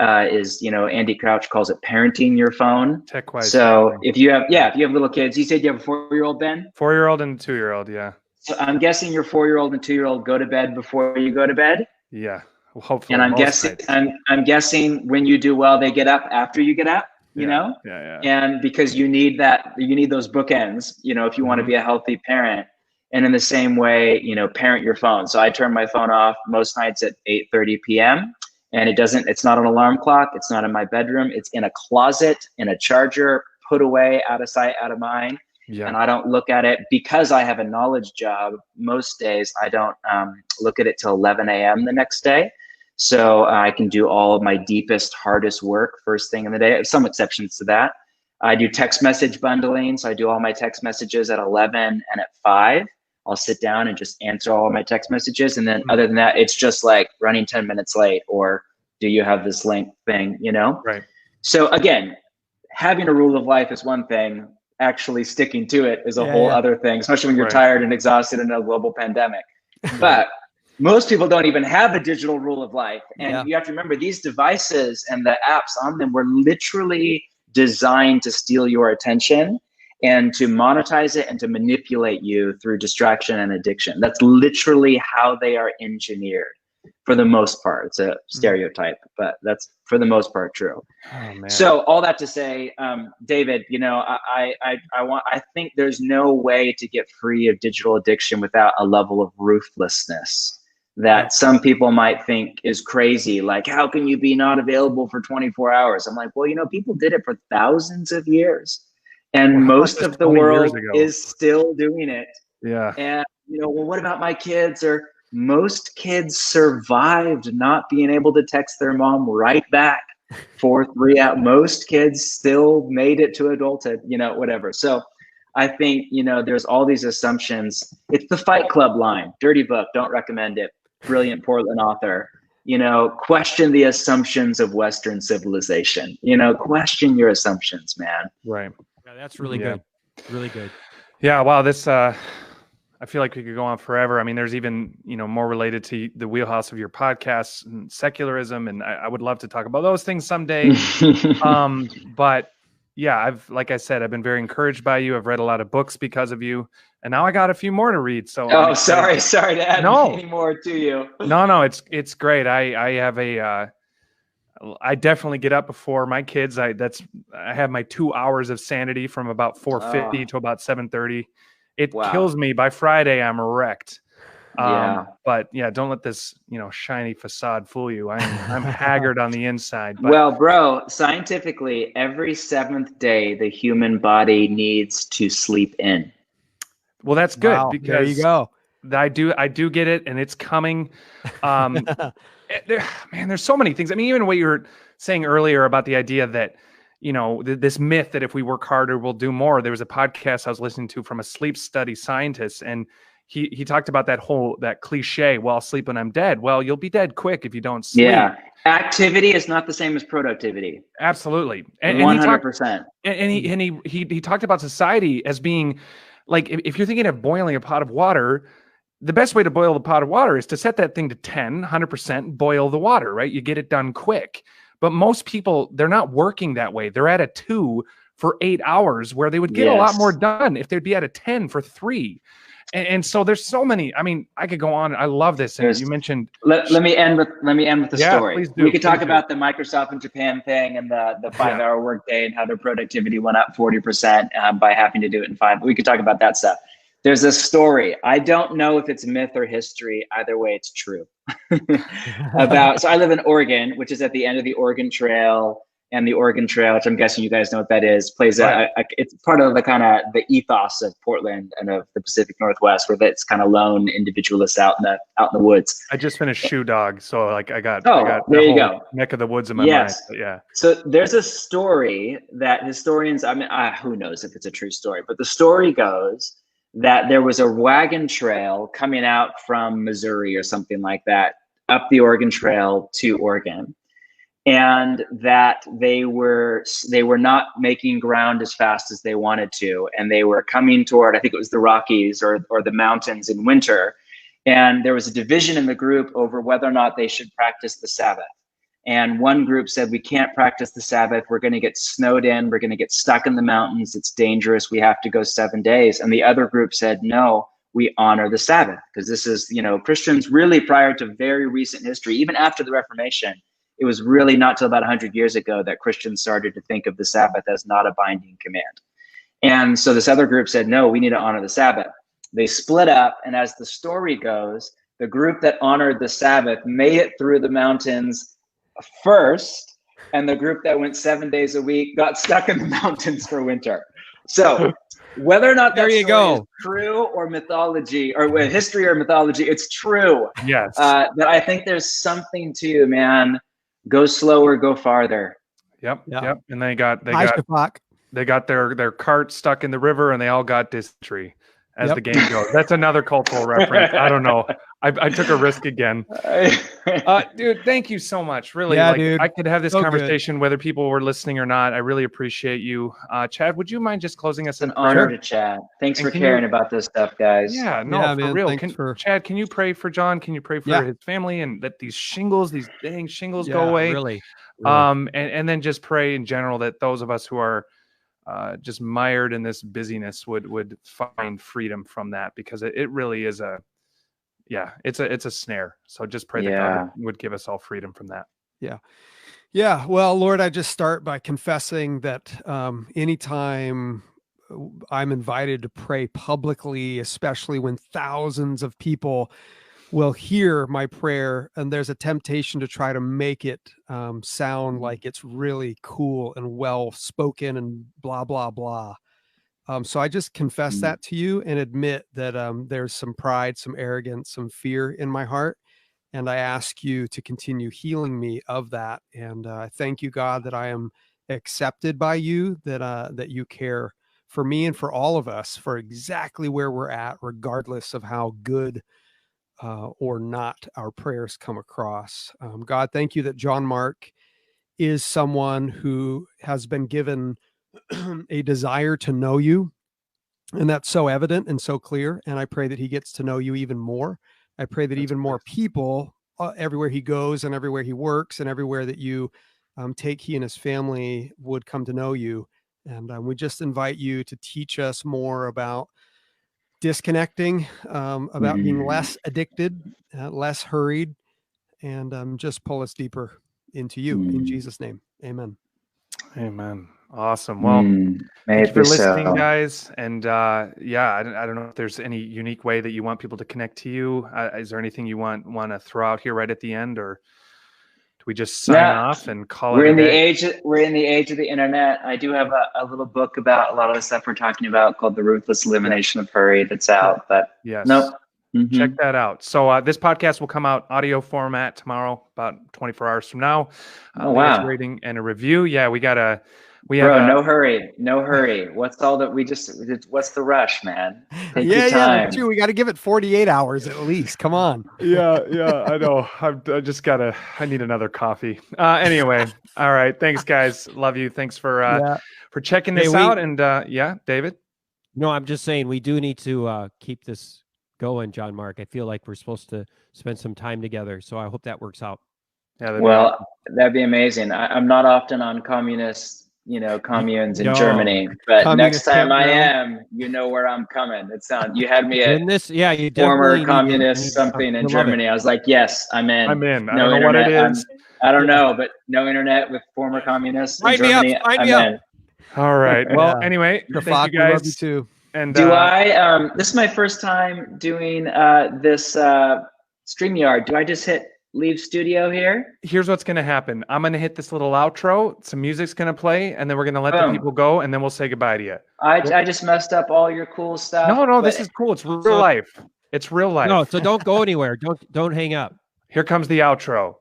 is, you know, Andy Crouch calls it parenting your phone. Tech-wise. So if you have little kids, you said you have a 4-year-old, Ben? 4-year-old and 2-year-old, yeah. So I'm guessing your 4-year-old and 2-year-old go to bed before you go to bed. Yeah, well, hopefully. And I'm guessing when you do well, they get up after you get up. You know? Yeah. And because you need those bookends, you know, if you want to be a healthy parent. And in the same way, you know, parent your phone. So I turn my phone off most nights at 8:30 p.m. and it's not an alarm clock. It's not in my bedroom. It's in a closet, in a charger, put away, out of sight, out of mind. Yeah. And I don't look at it because I have a knowledge job. Most days I don't look at it till 11 a.m. the next day. So I can do all of my deepest, hardest work first thing in the day. Some exceptions to that. I do text message bundling. So I do all my text messages at 11 and at 5. I'll sit down and just answer all of my text messages. And then other than that, it's just like running 10 minutes late, or do you have this link thing, you know? Right. So again, having a rule of life is one thing. Actually sticking to it is a whole other thing, especially when you're tired and exhausted in a global pandemic. But most people don't even have a digital rule of life. And you have to remember, these devices and the apps on them were literally designed to steal your attention and to monetize it and to manipulate you through distraction and addiction. That's literally how they are engineered. For the most part, it's a stereotype, but that's for the most part true. Oh, man. So all that to say, David, you know, I think there's no way to get free of digital addiction without a level of ruthlessness that some people might think is crazy. Like, how can you be not available for 24 hours? I'm like, well, you know, people did it for thousands of years, and most of the world is still doing it. Yeah. And you know, well, what about my kids? Or most kids survived not being able to text their mom right back for 3 hours. Most kids still made it to adulthood, you know, whatever. So I think, you know, there's all these assumptions. It's the Fight Club line. Dirty book, don't recommend it. Brilliant Portland author. You know, question the assumptions of Western civilization. You know, question your assumptions, man. Right. Yeah, that's really good. Really good. Yeah, wow, this I feel like we could go on forever. I mean, there's even, you know, more related to the wheelhouse of your podcasts and secularism, and I would love to talk about those things someday. But yeah, like I said, I've been very encouraged by you. I've read a lot of books because of you, and now I got a few more to read. So sorry to add any more to you. No, it's great. I have I definitely get up before my kids. I have my 2 hours of sanity from about 4:50 to about 7:30. It kills me. By Friday, I'm wrecked. But yeah, don't let this, you know, shiny facade fool you. I'm haggard on the inside. But. Well, bro, scientifically, every 7th day, the human body needs to sleep in. Well, that's good because there you go. I do get it, and it's coming. Man, there's so many things. I mean, even what you were saying earlier about the idea that, you know, this myth that if we work harder, we'll do more. There was a podcast I was listening to from a sleep study scientist, and he talked about that cliche, well, I'll sleep when I'm dead. Well, you'll be dead quick if you don't sleep. Yeah. Activity is not the same as productivity. Absolutely. 100%. And he talked about society as being like, if you're thinking of boiling a pot of water, the best way to boil the pot of water is to set that thing to 100%, boil the water, right? You get it done quick. But most people, they're not working that way. They're at a 2 for 8 hours, where they would get a lot more done if they'd be at a 10 for 3. And so there's so many. I mean, I could go on. I love this. And you mentioned. Let me end with the story. Please do. We could talk about the Microsoft and Japan thing and the 5-hour workday and how their productivity went up 40% by having to do it in 5. We could talk about that stuff. There's a story. I don't know if it's myth or history. Either way, it's true. So I live in Oregon, which is at the end of the Oregon Trail. And the Oregon Trail, which I'm guessing you guys know what that is, plays it's part of the ethos of Portland and of the Pacific Northwest, where it's kind of lone individualist out in the woods. I just finished Shoe Dog, so like I got there you go, neck of the woods in my mind. But yeah. So there's a story that historians, who knows if it's a true story, but the story goes that there was a wagon trail coming out from Missouri or something like that up the Oregon Trail to Oregon. And that they were not making ground as fast as they wanted to, and they were coming toward, I think it was the Rockies or the mountains in winter, and there was a division in the group over whether or not they should practice the Sabbath. And one group said, we can't practice the Sabbath, we're going to get snowed in, we're going to get stuck in the mountains, it's dangerous, we have to go 7 days. And the other group said, no, we honor the Sabbath, because this is, Christians really, prior to very recent history, even after the Reformation, it was really not till about 100 years ago that Christians started to think of the Sabbath as not a binding command. And so this other group said, no, we need to honor the Sabbath. They split up, and as the story goes, the group that honored the Sabbath made it through the mountains first, and the group that went 7 days a week got stuck in the mountains for winter. So whether or not that story is true or mythology, or history or mythology, it's true. Yes. That I think there's something to, man. Go slower, go farther. Yep. And they got their cart stuck in the river, and they all got dysentery as the game goes. That's another cultural reference. I don't know. I took a risk again. Dude, thank you so much. Really, dude. I could have this conversation whether people were listening or not. I really appreciate you. Chad, would you mind just closing us in prayer? It's an honor to chat. Thanks for caring about this stuff, guys. Yeah, for real. Chad, can you pray for John? Can you pray for his family, and that these dang shingles go away? Really. And then just pray in general that those of us who are just mired in this busyness would find freedom from that, because it really is it's a snare. So just pray that God would give us all freedom from that. Yeah. Well, Lord, I just start by confessing that anytime I'm invited to pray publicly, especially when thousands of people will hear my prayer, and there's a temptation to try to make it sound like it's really cool and well spoken and blah, blah, blah. So I just confess that to you and admit that there's some pride, some arrogance, some fear in my heart. And I ask you to continue healing me of that. And I thank you, God, that I am accepted by you, that you care for me and for all of us, for exactly where we're at, regardless of how good or not our prayers come across. God, thank you that John Mark is someone who has been given a desire to know you, and that's so evident and so clear. And I pray that he gets to know you even more. I pray that even more people, everywhere he goes and everywhere he works and everywhere that you take he and his family, would come to know you. And we just invite you to teach us more about disconnecting, about being less addicted, less hurried, and just pull us deeper into you. In Jesus' name, amen. Amen. Awesome. Well, thanks for listening, guys. And I don't know if there's any unique way that you want people to connect to you. Is there anything you want to throw out here right at the end, or do we just sign off and call it? We're in the age of the internet. I do have a little book about a lot of the stuff we're talking about called The Ruthless Elimination of Hurry that's out. But check that out. So this podcast will come out audio format tomorrow, about 24 hours from now. Rating and a review. Yeah, no hurry. What's the rush, man? Take your time. True. We got to give it 48 hours at least. Come on. Yeah, I know. I need another coffee. Anyway. All right. Thanks, guys. Love you. Thanks for checking this out. And David? No, I'm just saying we do need to keep this going, John Mark. I feel like we're supposed to spend some time together. So I hope that works out. Yeah. That'd be amazing. I'm not often on communist communes in No. Germany. But Communist next time I campground. am, where I'm coming. You had me In at this, yeah, you former definitely communist something in you'll love it. Germany. I was like, yes, I'm in. I'm in. I No don't know what it internet. is. I don't know, but no internet with former communists in Sign me up, Germany. sign I'm me up. in. All right. Well, Yeah. anyway, The thank you fuck, we love you guys. too. And Do this is my first time doing this StreamYard. Do I just hit leave studio here? here's what's going to happen. I'm going to hit this little outro. Some music's going to play, and then we're going to let the people go, and then we'll say goodbye to you. I just messed up all your cool stuff. No, this is cool. It's real life. It's real life. No, so don't go anywhere. Don't hang up. Here comes the outro.